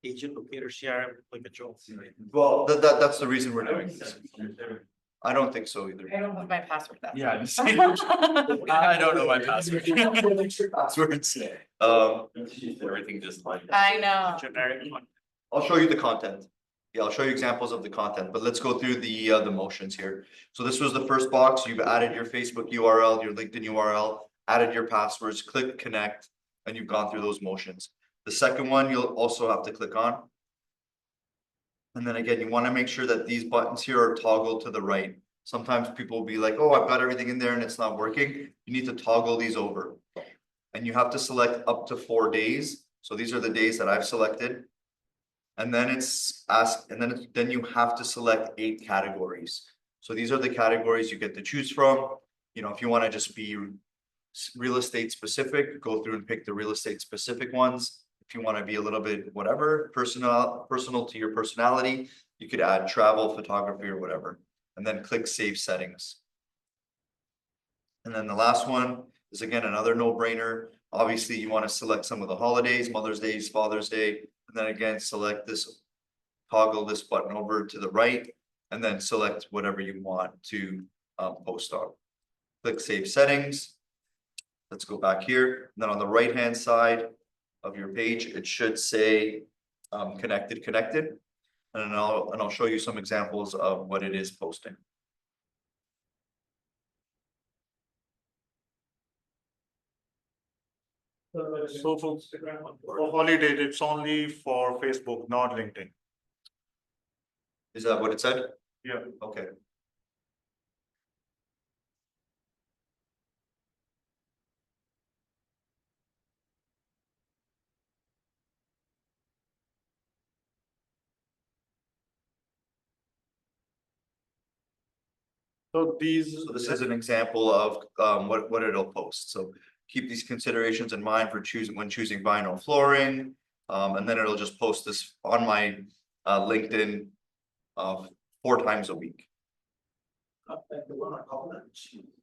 agent locator CRM, like a joke. Well, that's the reason we're doing this. I don't think so either. I don't have my password. That's yeah, just- I don't know my password. Passwords. Everything just like. I know. Generic one. I'll show you the content. Yeah, I'll show you examples of the content, but let's go through the motions here. So this was the first box. You've added your Facebook URL, your LinkedIn URL, added your passwords, click connect, and you've gone through those motions. The second one, you'll also have to click on. And then again, you want to make sure that these buttons here are toggled to the right. Sometimes people will be like, oh, I've got everything in there and it's not working. You need to toggle these over. And you have to select up to 4 days. So these are the days that I've selected. And then it's asked, and then you have to select 8 categories. So these are the categories you get to choose from. You know, if you want to just be real estate specific, go through and pick the real estate specific ones. If you want to be a little bit whatever, personal to your personality, you could add travel, photography, or whatever, and then click save settings. And then the last one is again another no-brainer. Obviously, you want to select some of the holidays, Mother's Day, Father's Day, and then again select this, toggle this button over to the right, and then select whatever you want to post on. Click save settings. Let's go back here. And then on the right-hand side of your page, it should say connected. And I'll show you some examples of what it is posting. So for holiday, it's only for Facebook, not LinkedIn. Is that what it said? Yeah. Okay. So these. So this is an example of what it'll post. So keep these considerations in mind for choosing vinyl flooring. And then it'll just post this on my LinkedIn 4 times a week.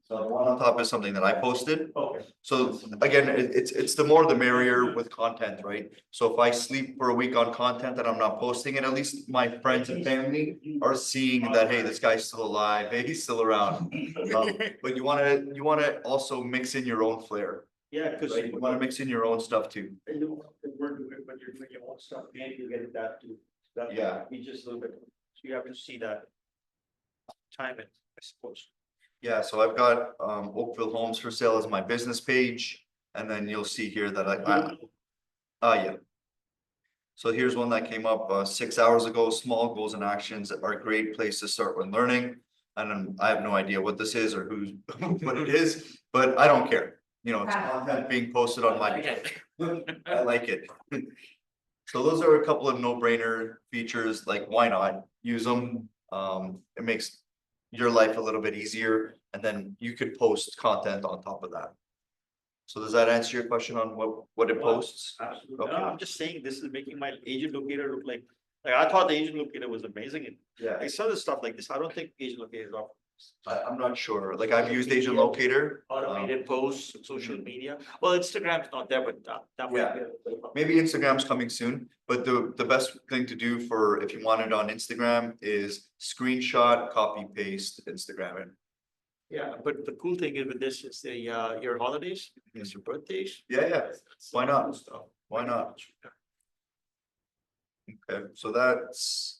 So the one on top is something that I posted. Okay. So again, it's the more the merrier with content, right? So if I sleep for a week on content and I'm not posting it, at least my friends and family are seeing that, hey, this guy's still alive, hey, he's still around. But you wanna also mix in your own flair, Yeah, because. right? You wanna mix in your own stuff too. When you're doing your own stuff, and you get that too. That Yeah. be just a little bit, so you have to see that. Time it, I suppose. Yeah, so I've got Oakville Homes for Sale as my business page, and then you'll see here that yeah. So here's one that came up 6 hours ago. Small goals and actions are a great place to start when learning. And I have no idea what this is or who's what it is, but I don't care. You know, it's content being posted on my I like it. So those are a couple of no-brainer features, like why not use them? It makes your life a little bit easier, and then you could post content on top of that. So does that answer your question on what it posts? Absolutely. Okay. No, I'm just saying, this is making my agent locator look like I thought the agent locator was amazing, and Yeah, I saw this stuff like this, I don't think agent locator is off. I'm not sure, like I've used Agent Locator. Automated posts, social media, well, Instagram's not there, but that might be. Maybe Instagram's coming soon, but the best thing to do for if you want it on Instagram is screenshot, copy, paste, Instagram it. Yeah, but the cool thing is with this is your holidays, it's your birthdays. Yeah, why not? Why not? Okay, so that's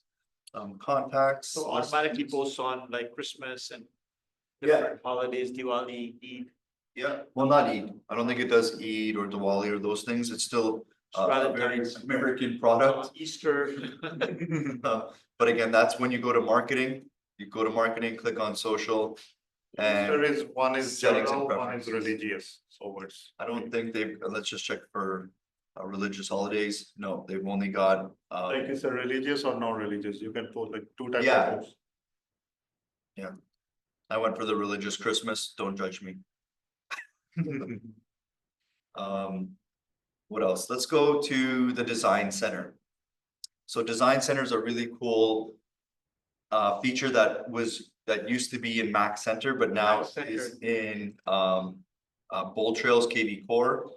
contacts. So automatically posts on like Christmas and. Yeah. Different holidays, Diwali, Eid. Yeah, well, not Eid. I don't think it does Eid or Diwali or those things. It's still a very Valentine's. American product. Easter. But again, that's when you go to marketing. You go to marketing, click on social. There And is, one is settings and general, one is preferences. religious, so it's. I don't think they've, let's just check for religious holidays. No, they've only got Like, is it religious or non-religious? You can post like 2 types Yeah. of posts. I went for the religious Christmas, don't judge me. What else? Let's go to the design center. So design center is a really cool feature that used to be in Mac Center, but now Mac Center. is in Bold Trails KvCore.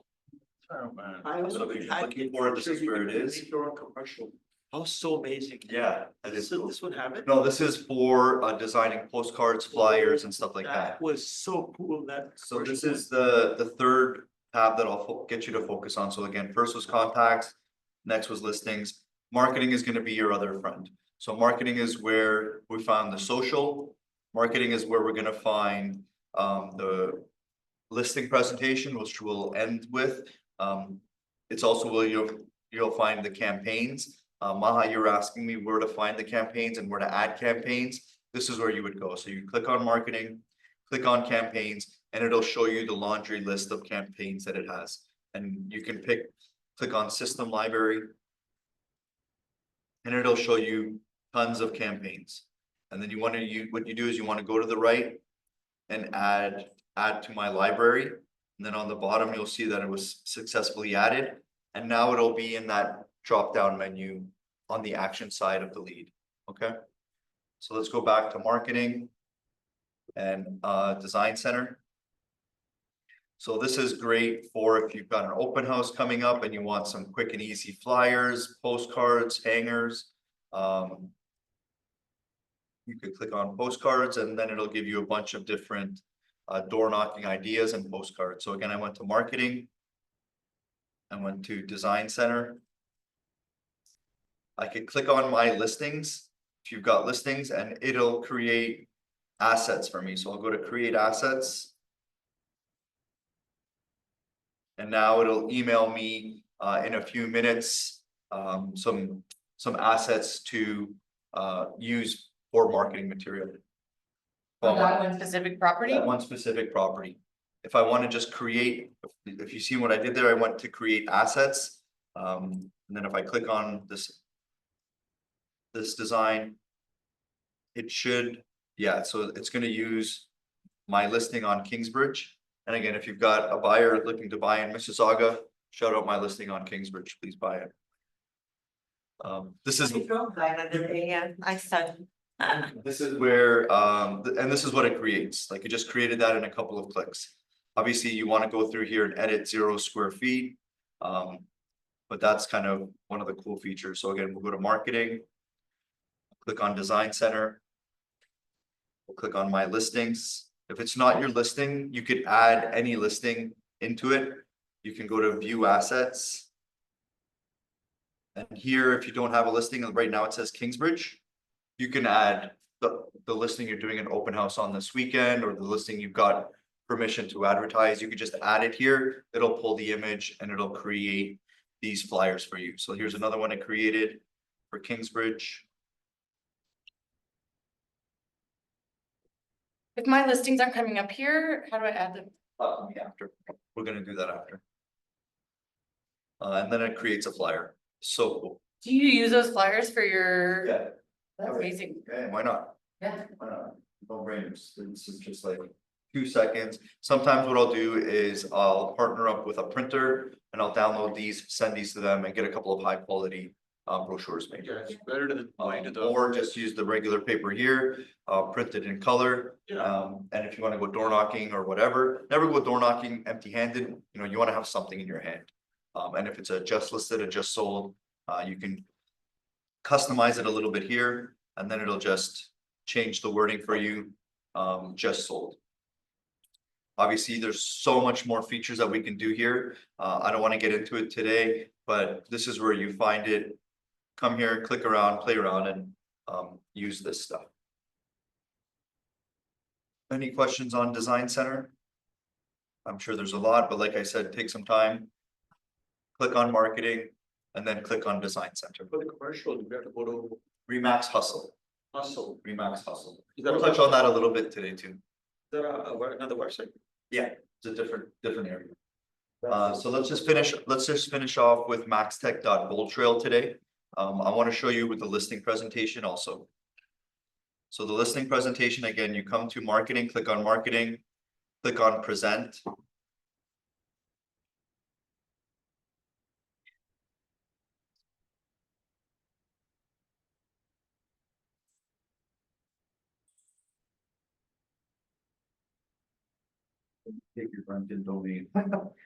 Oh, man. I also So if you're had looking for it, this is where it is. Your own commercial. Oh, so amazing. Yeah, that is So cool. this would have it? No, this is for designing postcards, flyers and stuff like that. That was so cool, that. So this is the third tab that I'll get you to focus on. So again, first was contacts, next was listings. Marketing is gonna be your other friend. So marketing is where we found the social. Marketing is where we're gonna find the listing presentation, which we'll end with. It's also where you'll find the campaigns. Maha, you're asking me where to find the campaigns and where to add campaigns. This is where you would go. So you click on marketing, click on campaigns, and it'll show you the laundry list of campaigns that it has. And you can click on system library. And it'll show you tons of campaigns. And then what you do is you want to go to the right and add to my library. And then on the bottom, you'll see that it was successfully added. And now it'll be in that drop-down menu on the action side of the lead. Okay. So let's go back to marketing and design center. So this is great for if you've got an open house coming up and you want some quick and easy flyers, postcards, hangers. You could click on postcards and then it'll give you a bunch of different door knocking ideas and postcards. So again, I went to marketing. I went to design center. I could click on my listings, if you've got listings, and it'll create assets for me. So I'll go to create assets. And now it'll email me in a few minutes some assets to use for marketing material. For that one specific property? That one specific property. If I want to just create, if you see what I did there, I went to create assets. And then if I click on this design, it should, yeah, so it's going to use my listing on Kingsbridge. And again, if you've got a buyer looking to buy in Mississauga, shout out my listing on Kingsbridge, please buy it. This is. I drove by the other day, yeah, I saw. This is where, and this is what it creates, like it just created that in a couple of clicks. Obviously, you want to go through here and edit 0 square feet. But that's kind of one of the cool features. So again, we'll go to marketing. Click on design center. We'll click on my listings. If it's not your listing, you could add any listing into it. You can go to view assets. And here, if you don't have a listing, right now it says Kingsbridge. You can add the listing you're doing an open house on this weekend, or the listing you've got permission to advertise. You could just add it here. It'll pull the image and it'll create these flyers for you. So here's another one I created for Kingsbridge. If my listings aren't coming up here, how do I add them? After, we're gonna do that after. And then it creates a flyer. So cool. Do you use those flyers for your? Yeah. That's amazing. Okay, why not? Yeah. Why not? No brainers. This is just like 2 seconds. Sometimes what I'll do is I'll partner up with a printer and I'll download these, send these to them and get a couple of high quality brochures made. Yeah, it's better than going to the. Or just use the regular paper here, print it in color. Yeah. And if you want to go door knocking or whatever, never go door knocking empty handed. You know, you want to have something in your hand. And if it's a just listed, a just sold, you can customize it a little bit here, and then it'll just change the wording for you, just sold. Obviously, there's so much more features that we can do here. I don't want to get into it today, but this is where you find it. Come here, click around, play around, and use this stuff. Any questions on Design Center? I'm sure there's a lot, but like I said, take some time. Click on marketing and then click on Design Center. For the commercial, you have to go to Remax Hustle. Hustle. Remax Hustle. Is that We'll a touch on that a little bit today too. Is that another website? Yeah, it's a different area. So let's just finish off with maxtech.boldtrail today. I want to show you with the listing presentation also. So the listing presentation, again, you come to marketing, click on marketing, click on present. Take your rented domain.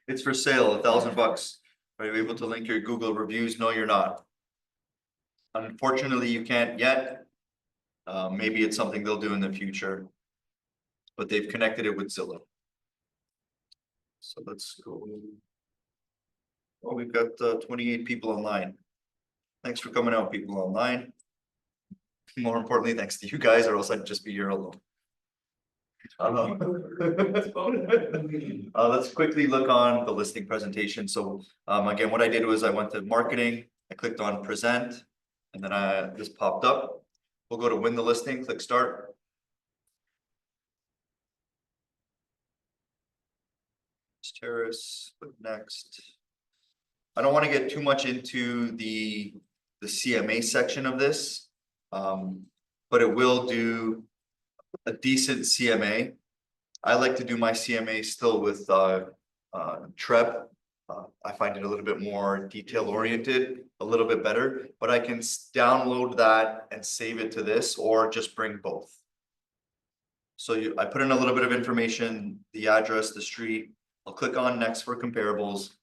It's for sale, $1,000. Are you able to link your Google reviews? No, you're not. Unfortunately, you can't yet. Maybe it's something they'll do in the future. But they've connected it with Zillow. So let's go. Oh, we've got 28 people online. Thanks for coming out, people online. More importantly, thanks to you guys, or else I'd just be here alone. Let's quickly look on the listing presentation. So again, what I did was I went to marketing, I clicked on present, and then this popped up. We'll go to win the listing, click start. Terrace, click next. I don't want to get too much into the CMA section of this, but it will do a decent CMA. I like to do my CMA still with Treb. I find it a little bit more detail oriented, a little bit better, but I can download that and save it to this, or just bring both. So I put in a little bit of information, the address, the street. I'll click on next for comparables,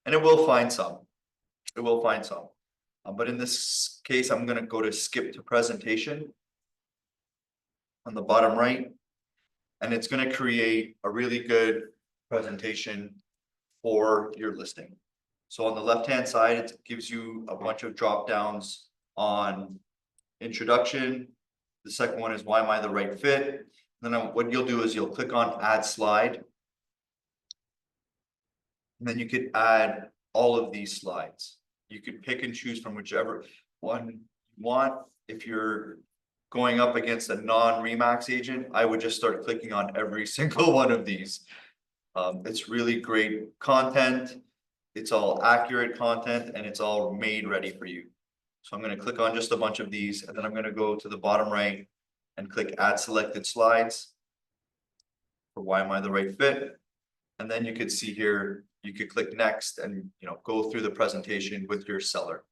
and it will find some. It will find some. But in this case, I'm going to go to skip to presentation on the bottom right, and it's going to create a really good presentation for your listing. So on the left-hand side, it gives you a bunch of drop downs on introduction. The second one is why am I the right fit? Then what you'll do is you'll click on add slide. And then you could add all of these slides. You could pick and choose from whichever one you want. If you're going up against a non-Remax agent, I would just start clicking on every single one of these. It's really great content. It's all accurate content and it's all made ready for you. So I'm gonna click on just a bunch of these and then I'm gonna go to the bottom right and click add selected slides. For why am I the right fit? And then you could see here, you could click next and, you know, go through the presentation with your seller.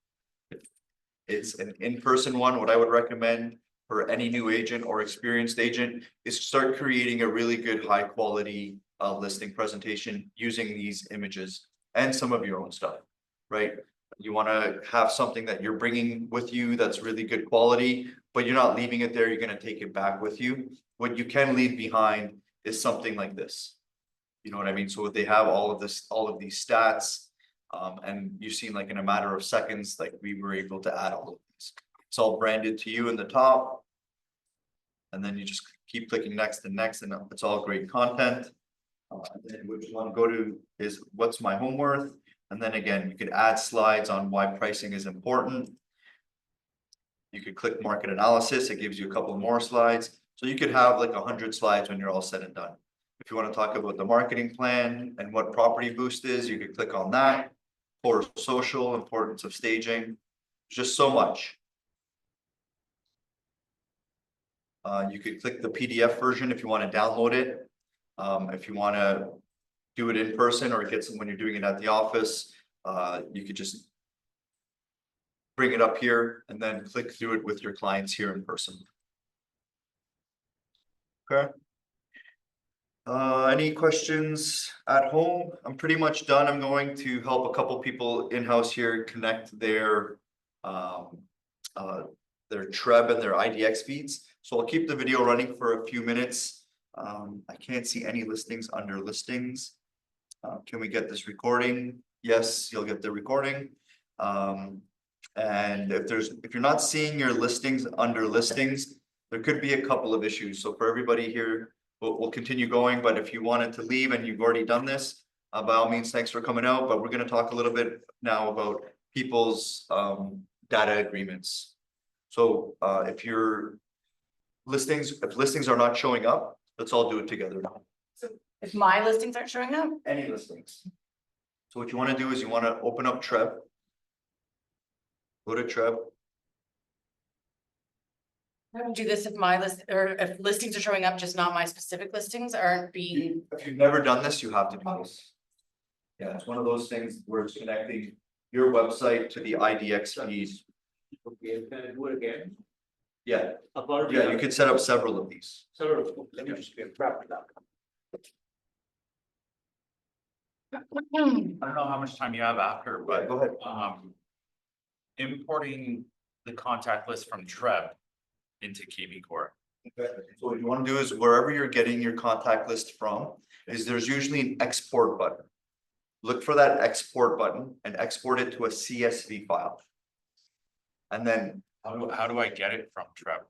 It's an in-person one. What I would recommend for any new agent or experienced agent is to start creating a really good, high quality listing presentation using these images and some of your own stuff, right? You want to have something that you're bringing with you that's really good quality, but you're not leaving it there. You're going to take it back with you. What you can leave behind is something like this. You know what I mean? So they have all of this, all of these stats. And you've seen like in a matter of seconds, like we were able to add all of these. It's all branded to you in the top. And then you just keep clicking next and next, and it's all great content. Then which one go to is what's my home worth? And then again, you could add slides on why pricing is important. You could click market analysis. It gives you a couple more slides. So you could have like 100 slides when you're all said and done. If you want to talk about the marketing plan and what property boost is, you could click on that. Or social, importance of staging, just so much. You could click the PDF version if you want to download it. If you want to do it in person or get some when you're doing it at the office, you could just bring it up here and then click through it with your clients here in person. Okay. Any questions at home? I'm pretty much done. I'm going to help a couple people in-house here connect their Treb and their IDX feeds. So I'll keep the video running for a few minutes. I can't see any listings under listings. Can we get this recording? Yes, you'll get the recording. And if you're not seeing your listings under listings, there could be a couple of issues. So for everybody here, we'll continue going, but if you wanted to leave and you've already done this, by all means, thanks for coming out, but we're gonna talk a little bit now about people's data agreements. So if listings are not showing up, let's all do it together now. If my listings aren't showing up, Any listings. So what you wanna do is you wanna open up Treb. Go to Treb. I would do this if my list, or if listings are showing up, just not my specific listings aren't being. If you've never done this, you have to do this. Yeah, it's one of those things where it's connecting your website to the IDX feed. Okay, can I do it again? Yeah, About. yeah, you could set up several of these. Let me just get wrapped it up. I don't know how much time you have after, Yeah, but go ahead. importing the contact list from Treb into KvCore. Okay, so what you want to do is wherever you're getting your contact list from, is there's usually an export button. Look for that export button and export it to a CSV file. And then How do I get it from Treb?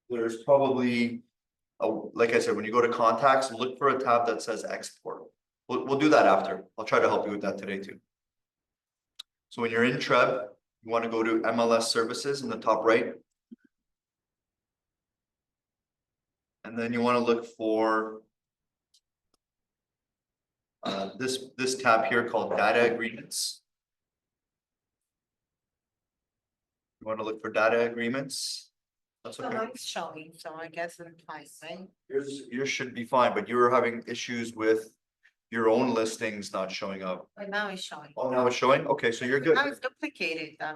there's probably, like I said, when you go to contacts, look for a tab that says export. We'll do that after. I'll try to help you with that today too. So when you're in Treb, you want to go to MLS services in the top right. And then you want to look for this tab here called data agreements. You want to look for data agreements. That's So okay. mine's showing, so I guess I'm fine, right? Yours should be fine, but you were having issues with your own listings not showing up. But now it's showing. Oh, now it's showing? Okay, so you're good. Now it's duplicated, I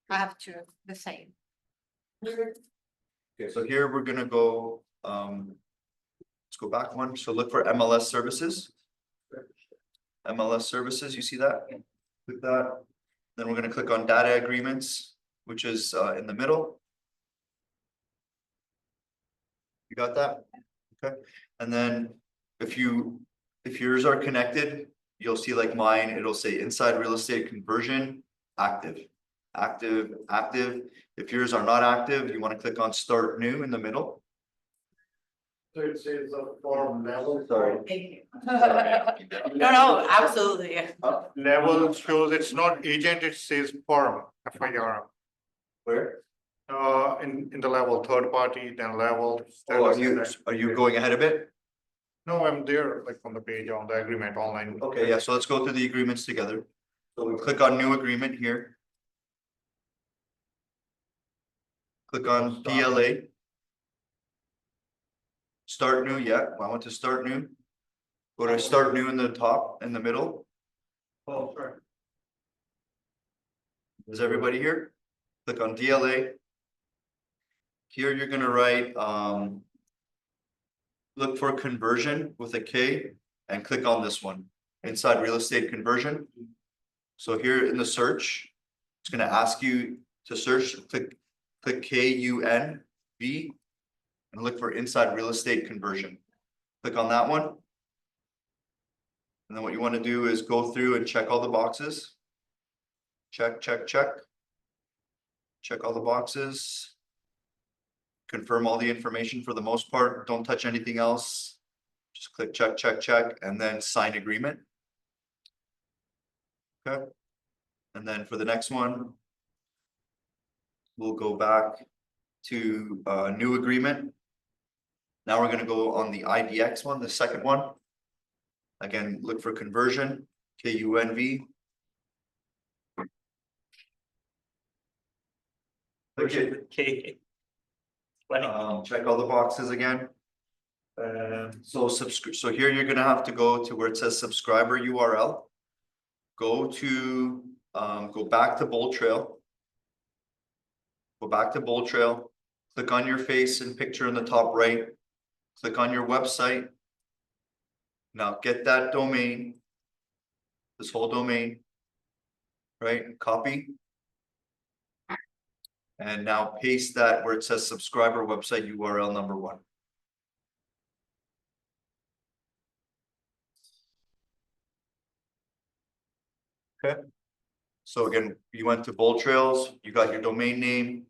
have to, the same. Okay, so here we're gonna go, let's go back one. So look for MLS services. MLS services, you see that? Click that. Then we're gonna click on data agreements, which is in the middle. You got that? Okay, and then if yours are connected, you'll see like mine, it'll say inside real estate conversion, active, active, active. If yours are not active, you want to click on start new in the middle. So it says the form level. Sorry. Thank you. No, absolutely. Level shows it's not agent, it says firm, FIR. Where? In the level, third party, then level. Oh, are you going ahead a bit? No, I'm there, like on the page on the agreement online. Okay, yeah, so let's go through the agreements together. So we click on new agreement here. Click on DLA. Start new, yeah, I want to start new. Go to start new in the top, in the middle. Oh, sure. Is everybody here? Click on DLA. Here you're gonna write, look for conversion with a K and click on this one, inside real estate conversion. So here in the search, it's gonna ask you to search, click KUNV and look for inside real estate conversion. Click on that one. And then what you want to do is go through and check all the boxes. Check, check, check. Check all the boxes. Confirm all the information for the most part. Don't touch anything else. Just click check, check, check, and then sign agreement. Okay. And then for the next one, we'll go back to new agreement. Now we're gonna go on the IDX one, the second one. Again, look for conversion, KUNV. Okay. Check all the boxes again. So here you're gonna have to go to where it says subscriber URL. Go to, go back to boldtrail. Go back to boldtrail, click on your face and picture in the top right. Click on your website. Now get that domain. This whole domain. Right, copy. And now paste that where it says subscriber website URL number 1. Okay. So again, you went to Bold Trails, you got your domain name,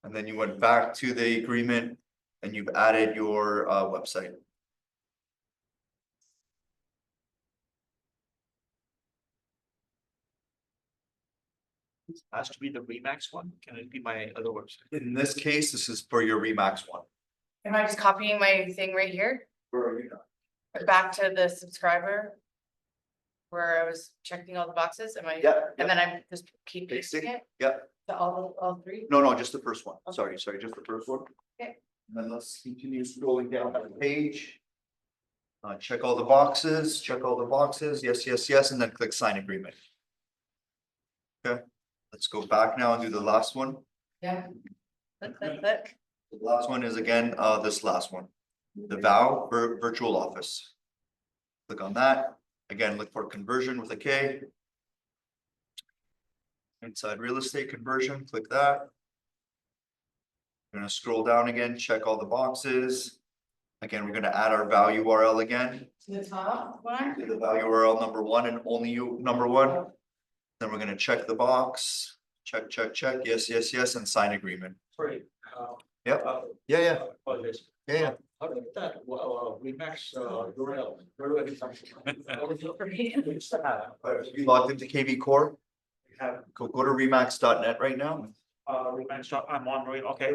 and then you went back to the agreement and you've added your website. Has to be the Remax one. Can it be my other website? In this case, this is for your Remax one. Am I just copying my thing right here? Back to the subscriber? Where I was checking all the boxes, am I? Yeah. And then I just keep pasting Pasting, it yeah. to all three? No, just the first one. Okay. Sorry, just the first one. Okay. And then let's continue scrolling down the page. Check all the boxes, yes, and then click sign agreement. Okay, let's go back now and do the last one. Yeah. Click, click, click. The last one is again, this last one, the VOW virtual office. Click on that. Again, look for conversion with a K. Inside real estate conversion, click that. We're gonna scroll down again, check all the boxes. Again, we're gonna add our value URL again. To the top one? To the value URL number 1 and only you number 1. Then we're gonna check the box, check, yes, and sign agreement. Sorry. Yep. Yeah. Apologies. Yeah. How do I get that? Remax URL. Where do I get that? You logged into KvCore? Go to remax.net right now. Remax. I'm on. Okay.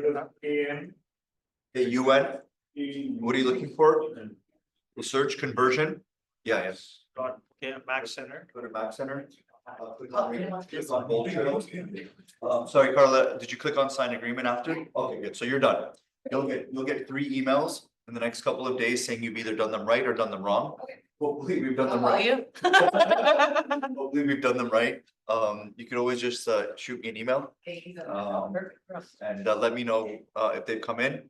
KUN. What are you looking for? The search conversion. Yeah. Okay, Max Center. Go to Mac Center. Click on Bold Trail. Sorry, Carla, did you click on sign agreement after? Okay, good. So you're done. You'll get 3 emails in the next couple of days saying you've either done them right or done them wrong. Okay. Hopefully we've done I'll them call right. you. Hopefully we've done them right. You could always just shoot me an email and let me know if they've come in.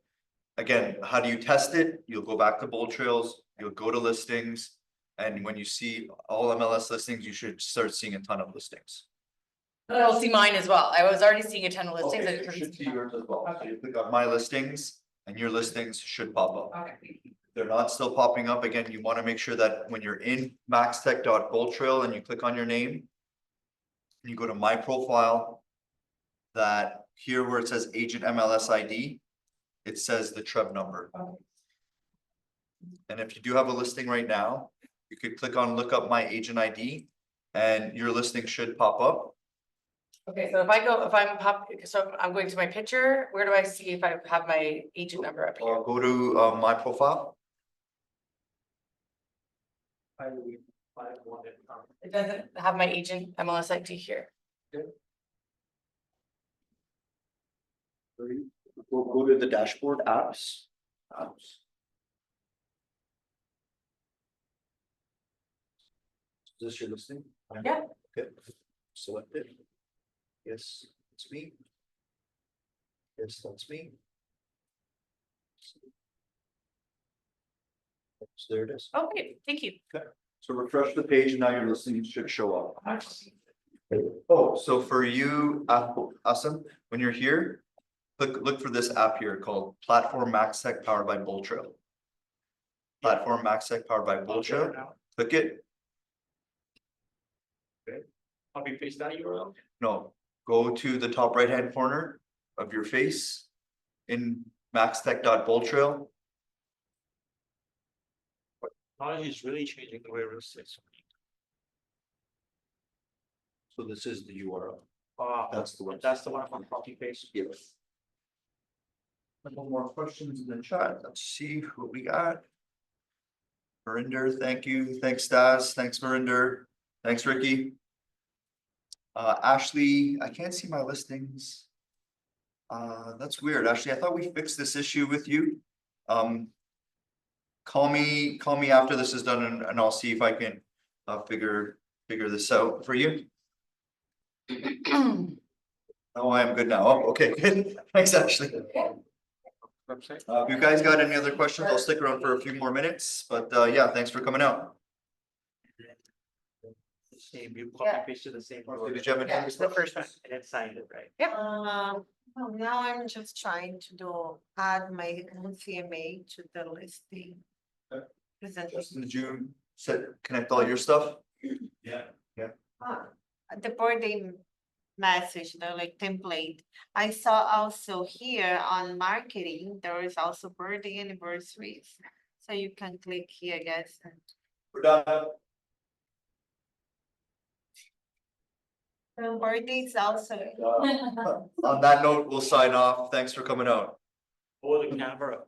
Again, how do you test it? You'll go back to Bold Trails, you'll go to listings, and when you see all MLS listings, you should start seeing a ton of listings. I'll see mine as well. I was already seeing a ton of listings. I Okay, just you couldn't should see see mine. yours as well. So Okay. you click on my listings and your listings should pop up. Okay. If they're not still popping up, again, you want to make sure that when you're in maxtech.boldtrail and you click on your name, and you go to my profile, that here where it says agent MLS ID, it says the Trev number. Okay. And if you do have a listing right now, you could click on look up my agent ID and your listing should pop up. Okay, so so I'm going to my picture, where do I see if I have my agent number up here? Or go to my profile. It doesn't have my agent MLS ID here. Go to the dashboard apps. Is this your listing? Yeah. Okay, select it. Yes, it's me. Yes, that's me. So there it is. Okay, thank you. So refresh the page and now your listing should show up. Oh, so for you, Asim, when you're here, look for this app here called Platform Max Tech powered by boldtrail. Platform Max Tech powered by boldtrail. Click it. Copy paste that URL. No, go to the top right hand corner of your face in maxtech.boldtrail. Technology is really changing the way real estate is. So this is the URL. That's the one. That's the one from copy paste. Yes. Couple more questions in the chat. Let's see what we got. Verinder, thank you. Thanks, Stas. Thanks, Verinder. Thanks, Ricky. Ashley, I can't see my listings. That's weird. Ashley, I thought we fixed this issue with you. Call me after this is done and I'll see if I can figure this out for you. Oh, I am good now. Oh, okay, good. Thanks, Ashley. Website. If you guys got any other questions, I'll stick around for a few more minutes, but yeah, thanks for coming out. Same, you copy pasted the same. Did you have any Yeah, other it's the first one. And then signed it, right? Well, now I'm just trying to add my own CMA to the listing. Okay. Present- Justin, did you connect all your stuff? Yeah. The birthday message, the like template. I saw also here on marketing, there is also birthday anniversaries. So you can click here, I guess. We're done. So birthdays also. On that note, we'll sign off. Thanks for coming out. Or the camera,